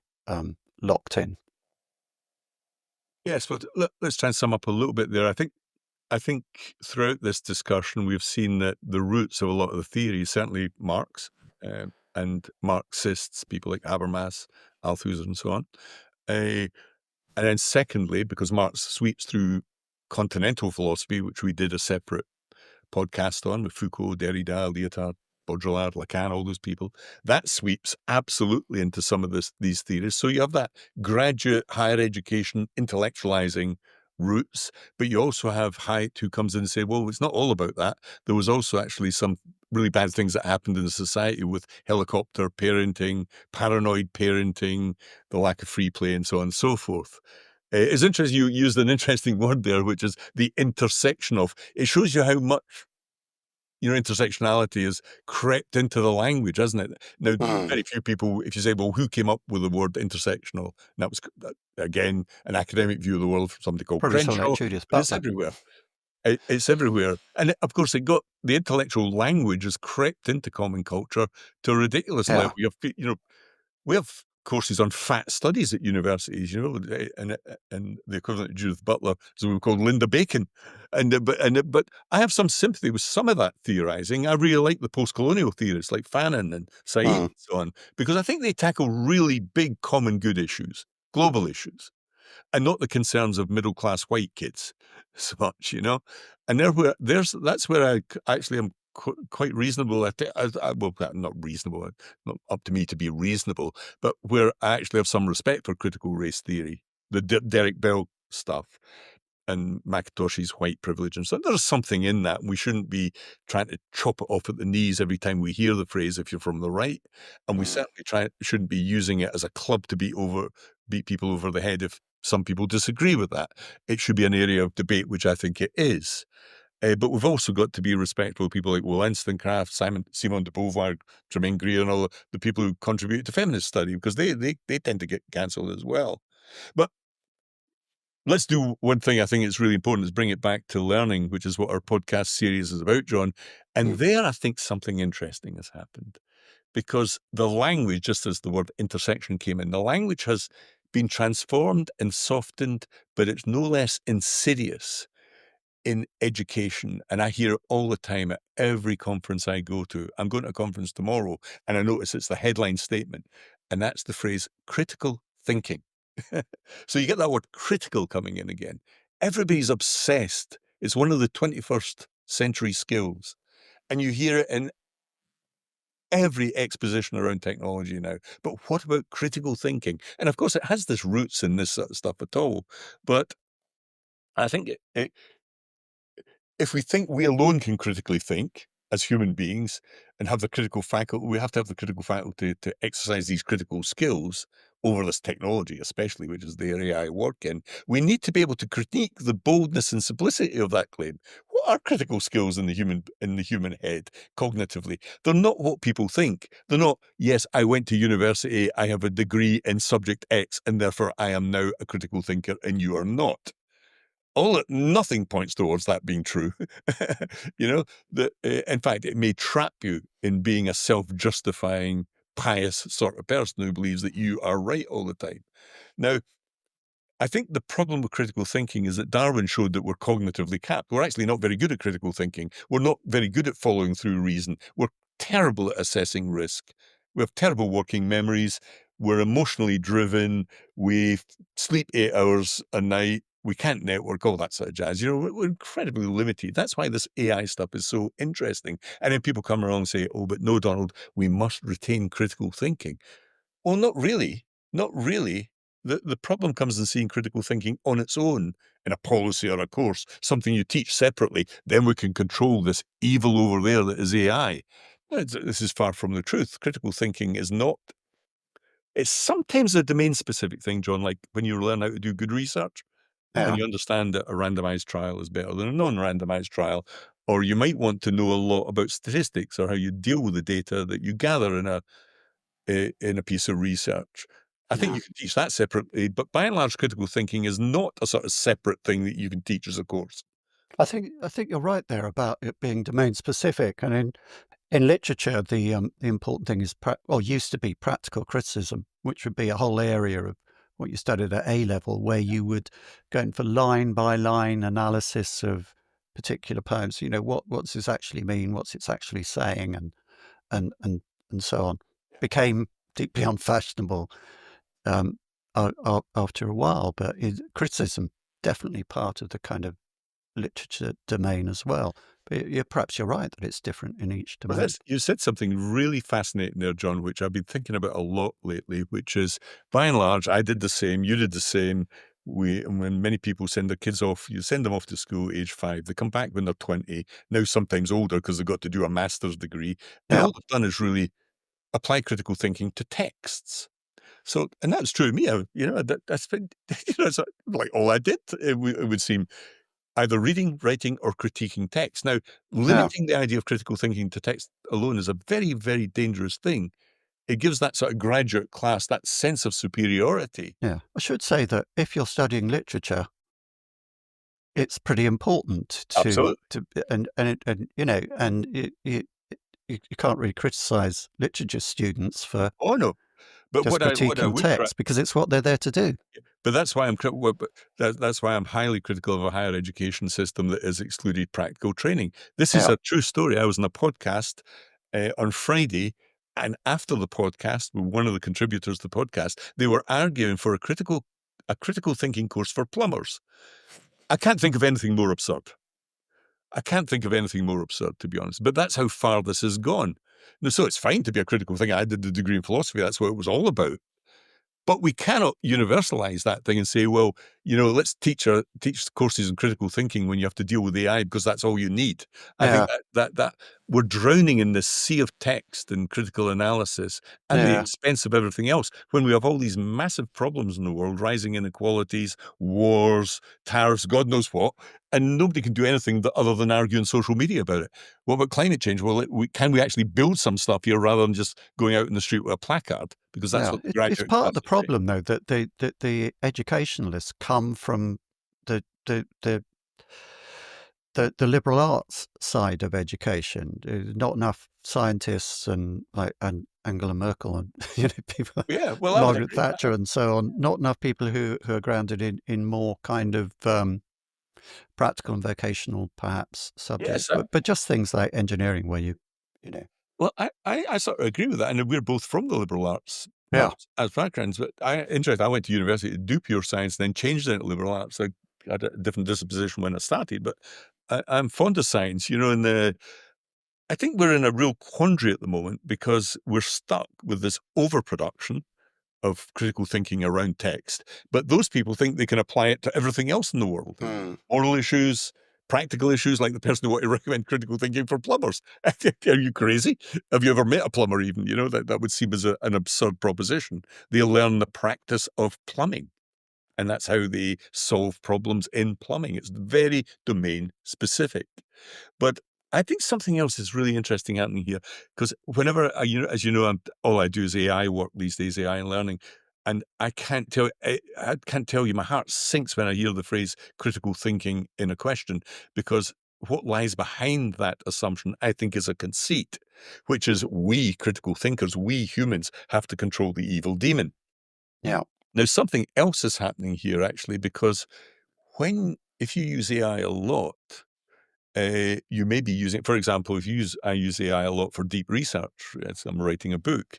[SPEAKER 1] locked in?
[SPEAKER 9] Yes, but let's try and sum up a little bit there. I think throughout this discussion, we've seen that the roots of a lot of the theories, certainly Marx and Marxists, people like Habermas, Althusser, and so on. And then secondly, because Marx sweeps through continental philosophy, which we did a separate podcast on with Foucault, Derrida, Lyotard, Baudrillard, Lacan, all those people, that sweeps absolutely into some of these theories. So you have that graduate higher education intellectualizing roots, but you also have Haidt, who comes in and say, well, it's not all about that. There was also actually some really bad things that happened in the society with helicopter parenting, paranoid parenting, the lack of free play, and so on and so forth. It's interesting, you used an interesting word there, which is the intersection of. It shows you how much intersectionality has crept into the language, hasn't it? Now, very few people, if you say, well, who came up with the word intersectional? And that was, again, an academic view of the world from somebody called Crenshaw.
[SPEAKER 1] Like Judith Butler.
[SPEAKER 9] It's everywhere. It's everywhere. And of course, the intellectual language has crept into common culture to a ridiculous level. We have courses on fat studies at universities, and the equivalent of Judith Butler is what we call Linda Bacon, but I have some sympathy with some of that theorizing. I really like the post-colonial theorists like Fanon and Said and so on, because I think they tackle really big common good issues, global issues, and not the concerns of middle-class white kids so much, And that's where I actually am quite reasonable. Well, not reasonable, not up to me to be reasonable, but where I actually have some respect for critical race theory, the Derek Bell stuff, and McIntoshy's white privilege, and so there's something in that. We shouldn't be trying to chop it off at the knees every time we hear the phrase "if you're from the right," and we certainly shouldn't be using it as a club to beat people over the head if some people disagree with that. It should be an area of debate, which I think it is. But we've also got to be respectful of people like Will Wollstonecraft, Simone de Beauvoir, Germaine Greer, and all the people who contribute to feminist study, because they tend to get cancelled as well. But let's do one thing I think is really important, is bring it back to learning, which is what our podcast series is about, John. And there I think something interesting has happened. because the language, just as the word intersection came in, the language has been transformed and softened, but it's no less insidious in education. And I hear it all the time at every conference I go to. I'm going to a conference tomorrow, and I notice it's the headline statement, and that's the phrase critical thinking. So you get that word critical coming in again. Everybody's obsessed. It's one of the 21st century skills. And you hear it in every exposition around technology now. But what about critical thinking? And of course, it has this roots in this sort of stuff at all. But I think if we think we alone can critically think as human beings and have the critical faculty, we have to have the critical faculty to exercise these critical skills over this technology, especially, which is the area I work in. We need to be able to critique the boldness and simplicity of that claim. What are critical skills in the human head cognitively? They're not what people think. They're not, yes, I went to university, I have a degree in subject X, and therefore I am now a critical thinker, and you are not. Nothing points towards that being true. In fact, it may trap you in being a self-justifying, pious sort of person who believes that you are right all the time. Now, I think the problem with critical thinking is that Darwin showed that we're cognitively capped. We're actually not very good at critical thinking. We're not very good at following through reason. We're terrible at assessing risk. We have terrible working memories. We're emotionally driven. We sleep 8 hours a night. We can't network, all that sort of jazz. We're incredibly limited. That's why this AI stuff is so interesting. And then people come along and say, oh, but no, Donald, we must retain critical thinking. Well, not really. Not really. The problem comes in seeing critical thinking on its own in a policy or a course, something you teach separately. Then we can control this evil over there that is AI. This is far from the truth. Critical thinking is not. It's sometimes a domain-specific thing, John, like when you learn how to do good research. And you understand that a randomized trial is better than a non-randomized trial, or you might want to know a lot about statistics or how you deal with the data that you gather in a piece of research. I think you can teach that separately, but by and large, critical thinking is not a sort of separate thing that you can teach as a course.
[SPEAKER 1] I think you're right there about it being domain specific, and in literature, the important thing is used to be practical criticism, which would be a whole area of what you studied at A level, where you would go in for line by line analysis of particular poems. What's this actually mean? What's it actually saying? And so on. Became deeply unfashionable after a while, but criticism definitely part of the kind of literature domain as well. But perhaps you're right that it's different in each domain.
[SPEAKER 9] Well, you said something really fascinating there, John, which I've been thinking about a lot lately, which is, by and large, I did the same, you did the same. When many people send their kids off, you send them off to school age 5. They come back when they're 20, now sometimes older because they've got to do a master's degree. And all they've done is really apply critical thinking to texts. So, and that's true of me. That's been, it's like all I did, it would seem. Either reading, writing, or critiquing text. Now, limiting the idea of critical thinking to text alone is a very, very dangerous thing. It gives that sort of graduate class that sense of superiority.
[SPEAKER 1] Yeah, I should say that if you're studying literature, it's pretty important you can't really criticize literature students for
[SPEAKER 9] But
[SPEAKER 1] just critiquing text because it's what they're there to do.
[SPEAKER 9] But that's why I'm highly critical of a higher education system that has excluded practical training. This is a true story. I was on a podcast on Friday, and after the podcast, with one of the contributors to the podcast, they were arguing for a critical thinking course for plumbers. I can't think of anything more absurd. To be honest. But that's how far this has gone. Now, so it's fine to be a critical thinker. I did the degree in philosophy. That's what it was all about. But we cannot universalize that thing and say, well, let's teach courses in critical thinking when you have to deal with AI because that's all you need. I think that we're drowning in this sea of text and critical analysis at the expense of everything else when we have all these massive problems in the world, rising inequalities, wars, tariffs, God knows what, and nobody can do anything other than argue on social media about it. What about climate change? Well, can we actually build some stuff here rather than just going out in the street with a placard? Because that's what the graduate
[SPEAKER 1] it's part of the
[SPEAKER 9] class is
[SPEAKER 1] problem, though, that the educationalists come from the liberal arts side of education. Not enough scientists and Angela Merkel and people,
[SPEAKER 9] Yeah, well, I would
[SPEAKER 1] Margaret
[SPEAKER 9] agree.
[SPEAKER 1] Thatcher and so on. Not enough people who are grounded in more kind of practical and vocational perhaps subjects,
[SPEAKER 9] Yes,
[SPEAKER 1] but just things like engineering where you know.
[SPEAKER 9] well, I sort of agree with that, and we're both from the liberal arts
[SPEAKER 1] Yeah.
[SPEAKER 9] as backgrounds. But I went to university to do pure science, then changed it into liberal arts. I had a different disposition when I started, but I'm fond of science, and I think we're in a real quandary at the moment because we're stuck with this overproduction of critical thinking around text. But those people think they can apply it to everything else in the world. Moral issues, practical issues, like the person who wanted to recommend critical thinking for plumbers. Are you crazy? Have you ever met a plumber even? That would seem as an absurd proposition. They'll learn the practice of plumbing. And that's how they solve problems in plumbing. It's very domain specific. But I think something else is really interesting happening here, because whenever as you know, all I do is AI work these days, AI and learning, and I can't tell you, my heart sinks when I hear the phrase critical thinking in a question, because what lies behind that assumption, I think, is a conceit, which is we critical thinkers, we humans, have to control the evil demon.
[SPEAKER 1] Yeah.
[SPEAKER 9] Now, something else is happening here, actually, because if you use AI a lot, you may be using, for example, I use AI a lot for deep research. As I'm writing a book.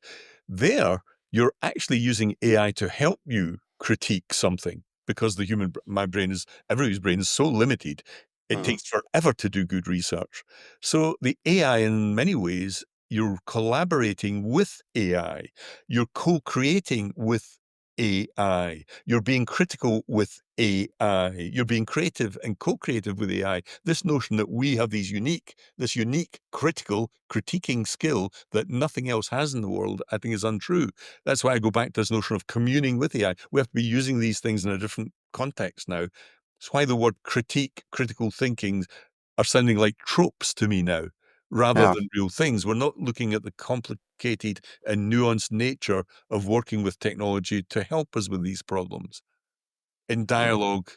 [SPEAKER 9] There, you're actually using AI to help you critique something, because everybody's brain is so limited. It takes forever to do good research. So the AI, in many ways, you're collaborating with AI. You're co-creating with AI. You're being critical with AI. You're being creative and co-creative with AI. This notion that we have this unique critical critiquing skill that nothing else has in the world, I think, is untrue. That's why I go back to this notion of communing with AI. We have to be using these things in a different context now. It's why the word critique, critical thinking are sounding like tropes to me now, rather than real things. We're not looking at the complicated and nuanced nature of working with technology to help us with these problems in dialogue,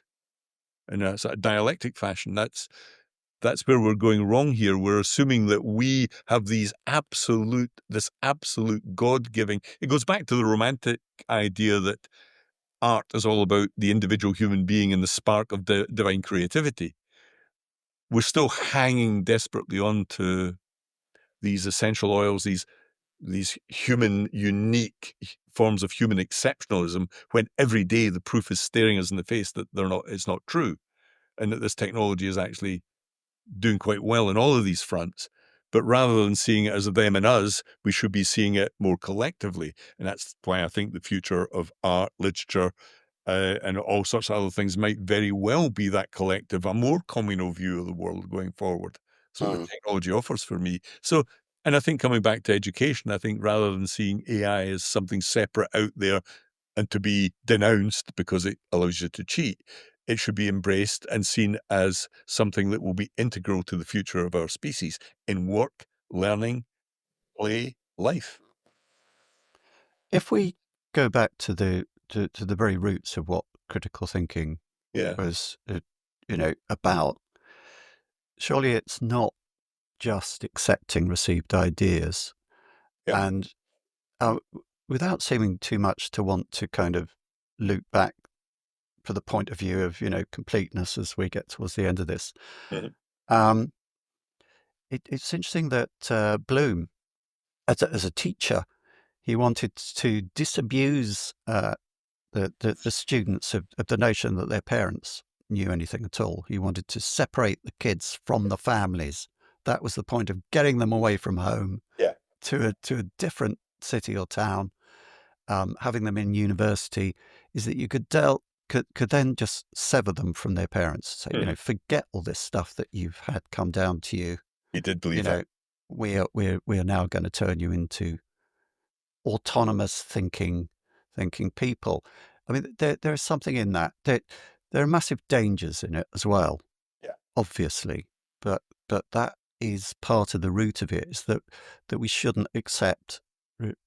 [SPEAKER 9] in a sort of dialectic fashion. That's where we're going wrong here. We're assuming that we have this absolute God-giving. It goes back to the romantic idea that art is all about the individual human being and the spark of divine creativity. We're still hanging desperately on to these essential oils, these human, unique forms of human exceptionalism, when every day the proof is staring us in the face that it's not true, and that this technology is actually doing quite well in all of these fronts. But rather than seeing it as a them and us, we should be seeing it more collectively. And that's why I think the future of art, literature, and all sorts of other things might very well be that collective, a more communal view of the world going forward. So what technology offers for me. So, and I think coming back to education, I think rather than seeing AI as something separate out there and to be denounced because it allows you to cheat, it should be embraced and seen as something that will be integral to the future of our species in work, learning, play, life.
[SPEAKER 1] If we go back to the very roots of what critical thinking was, about, surely it's not just accepting received ideas, and without seeming too much to want to kind of loop back for the point of view of completeness as we get towards the end of this. It's interesting that Bloom, as a teacher, he wanted to disabuse the students of the notion that their parents knew anything at all. He wanted to separate the kids from the families. That was the point of getting them away from home to a different city or town. Having them in university is that you could then just sever them from their parents. So forget all this stuff that you've had come down to you.
[SPEAKER 9] He did believe that.
[SPEAKER 1] We are now going to turn you into autonomous thinking people. I mean, there is something in that. There are massive dangers in it as well.
[SPEAKER 9] Yeah,
[SPEAKER 1] obviously, but that is part of the root of it. Is that we shouldn't accept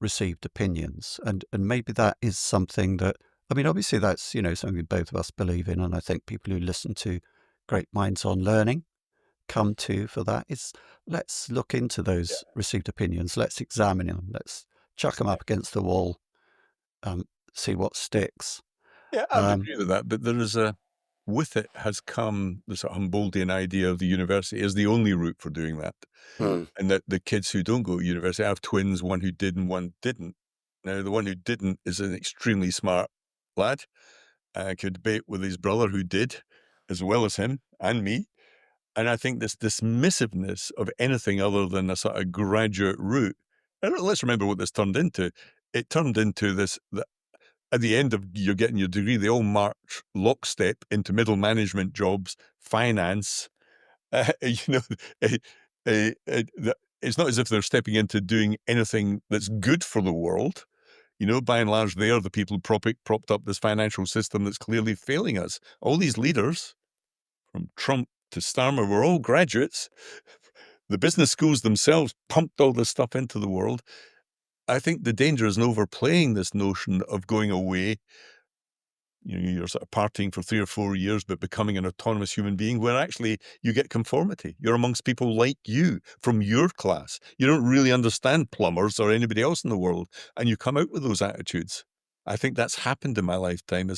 [SPEAKER 1] received opinions, and maybe that is something that, I mean, obviously that's something both of us believe in, and I think people who listen to Great Minds on Learning come to for that is let's look into those received opinions. Let's examine them. Let's chuck them up against the wall, see what sticks.
[SPEAKER 9] Yeah, I would agree with that. But there is with it has come the sort of Humboldtian idea of the university is the only route for doing that. And that the kids who don't go to university, I have twins, one who did and one didn't. Now, the one who didn't is an extremely smart lad. I could debate with his brother who did, as well as him and me. And I think this dismissiveness of anything other than a sort of graduate route, and let's remember what this turned into. It turned into this, at the end of you're getting your degree, they all march lockstep into middle management jobs, finance. It's not as if they're stepping into doing anything that's good for the world. By and large, they are the people who propped up this financial system that's clearly failing us. All these leaders, from Trump to Starmer, were all graduates. The business schools themselves pumped all this stuff into the world. I think the danger is in overplaying this notion of going away. You're sort of partying for 3 or 4 years, but becoming an autonomous human being where actually you get conformity. You're amongst people like you from your class. You don't really understand plumbers or anybody else in the world, and you come out with those attitudes. I think that's happened in my lifetime.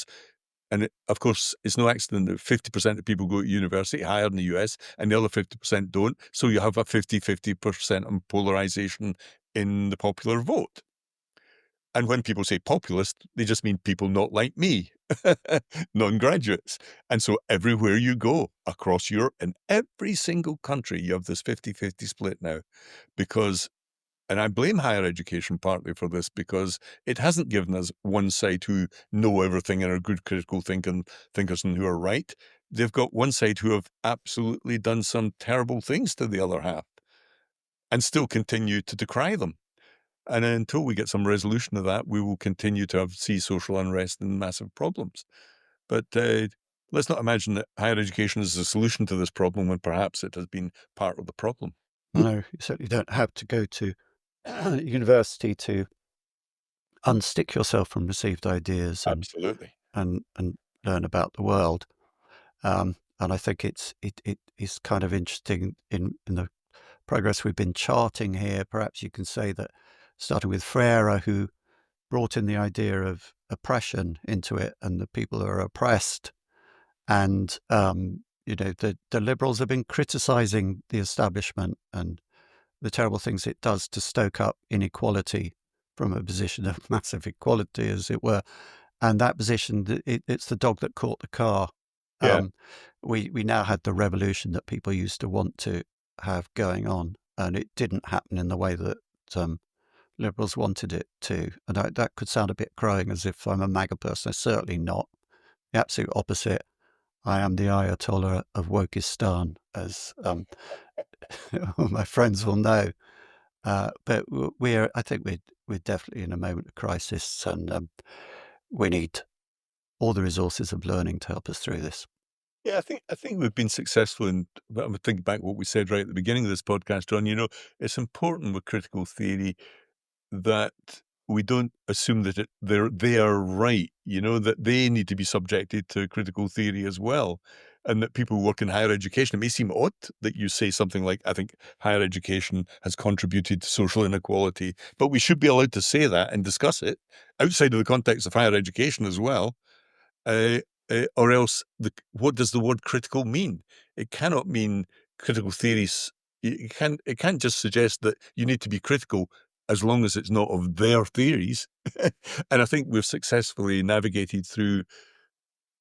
[SPEAKER 9] Of course, it's no accident that 50% of people go to university, higher in the US, and the other 50% don't. So you have a 50% on polarization in the popular vote. And when people say populist, they just mean people not like me, non-graduates. And so everywhere you go across Europe, in every single country, you have this 50-50 split now. And I blame higher education partly for this, because it hasn't given us one side who know everything and are good critical thinkers and who are right. They've got one side who have absolutely done some terrible things to the other half and still continue to decry them. And until we get some resolution of that, we will continue to see social unrest and massive problems. But let's not imagine that higher education is the solution to this problem when perhaps it has been part of the problem.
[SPEAKER 1] No, you certainly don't have to go to university to unstick yourself from received ideas
[SPEAKER 9] Absolutely.
[SPEAKER 1] and learn about the world. And I think it is kind of interesting in the progress we've been charting here. Perhaps you can say that starting with Freire, who brought in the idea of oppression into it and the people who are oppressed. And, the liberals have been criticizing the establishment and the terrible things it does to stoke up inequality from a position of massive equality, as it were. And that position, it's the dog that caught the car.
[SPEAKER 9] Yeah.
[SPEAKER 1] We now had the revolution that people used to want to have going on, and it didn't happen in the way that liberals wanted it to. And that could sound a bit crowing, as if I'm a MAGA person. I'm certainly not. The absolute opposite. I am the Ayatollah of Wokistan, as my friends will know. But I think we're definitely in a moment of crisis, and we need all the resources of learning to help us through this.
[SPEAKER 9] Yeah, I think we've been successful in. I'm thinking back what we said right at the beginning of this podcast, John. It's important with critical theory that we don't assume that they are right. That they need to be subjected to critical theory as well, and that people who work in higher education. It may seem odd that you say something like, "I think higher education has contributed to social inequality," but we should be allowed to say that and discuss it outside of the context of higher education as well. Or else, what does the word critical mean? It cannot mean critical theories. It can't just suggest that you need to be critical as long as it's not of their theories. And I think we've successfully navigated through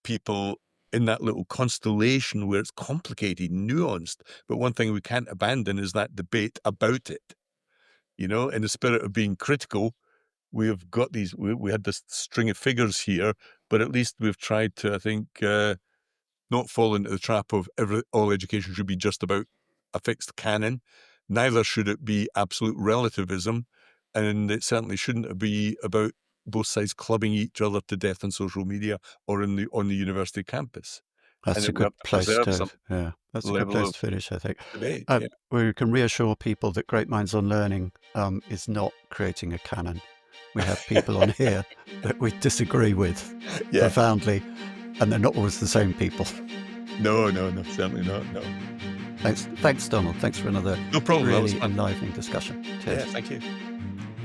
[SPEAKER 9] people in that little constellation where it's complicated, nuanced. But one thing we can't abandon is that debate about it. In the spirit of being critical, we've got these, we had this string of figures here, but at least we've tried to, I think, not fall into the trap of all education should be just about a fixed canon. Neither should it be absolute relativism, and it certainly shouldn't be about both sides clubbing each other to death on social media or on the university campus.
[SPEAKER 1] That's a good place to finish, I think.
[SPEAKER 9] Debate,
[SPEAKER 1] we can reassure people that Great Minds on Learning is not creating a canon. We have people on here that we disagree with profoundly, and they're not always the same people.
[SPEAKER 9] No, certainly not, no.
[SPEAKER 1] Thanks, Donald. Thanks for another
[SPEAKER 9] No problem. That was
[SPEAKER 1] really
[SPEAKER 9] fun.
[SPEAKER 1] enlivening discussion. Cheers.
[SPEAKER 9] Yeah, thank you.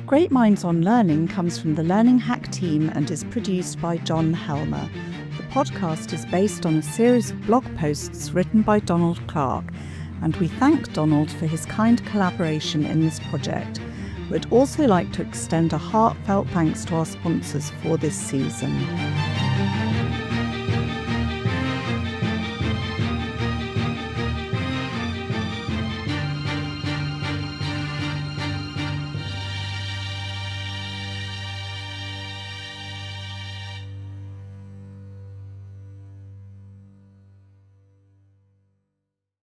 [SPEAKER 8] Great Minds on Learning comes from the Learning Hack team and is produced by John Helmer. The podcast is based on a series of blog posts written by Donald Clark, and we thank Donald for his kind collaboration in this project. We'd also like to extend a heartfelt thanks to our sponsors for this season.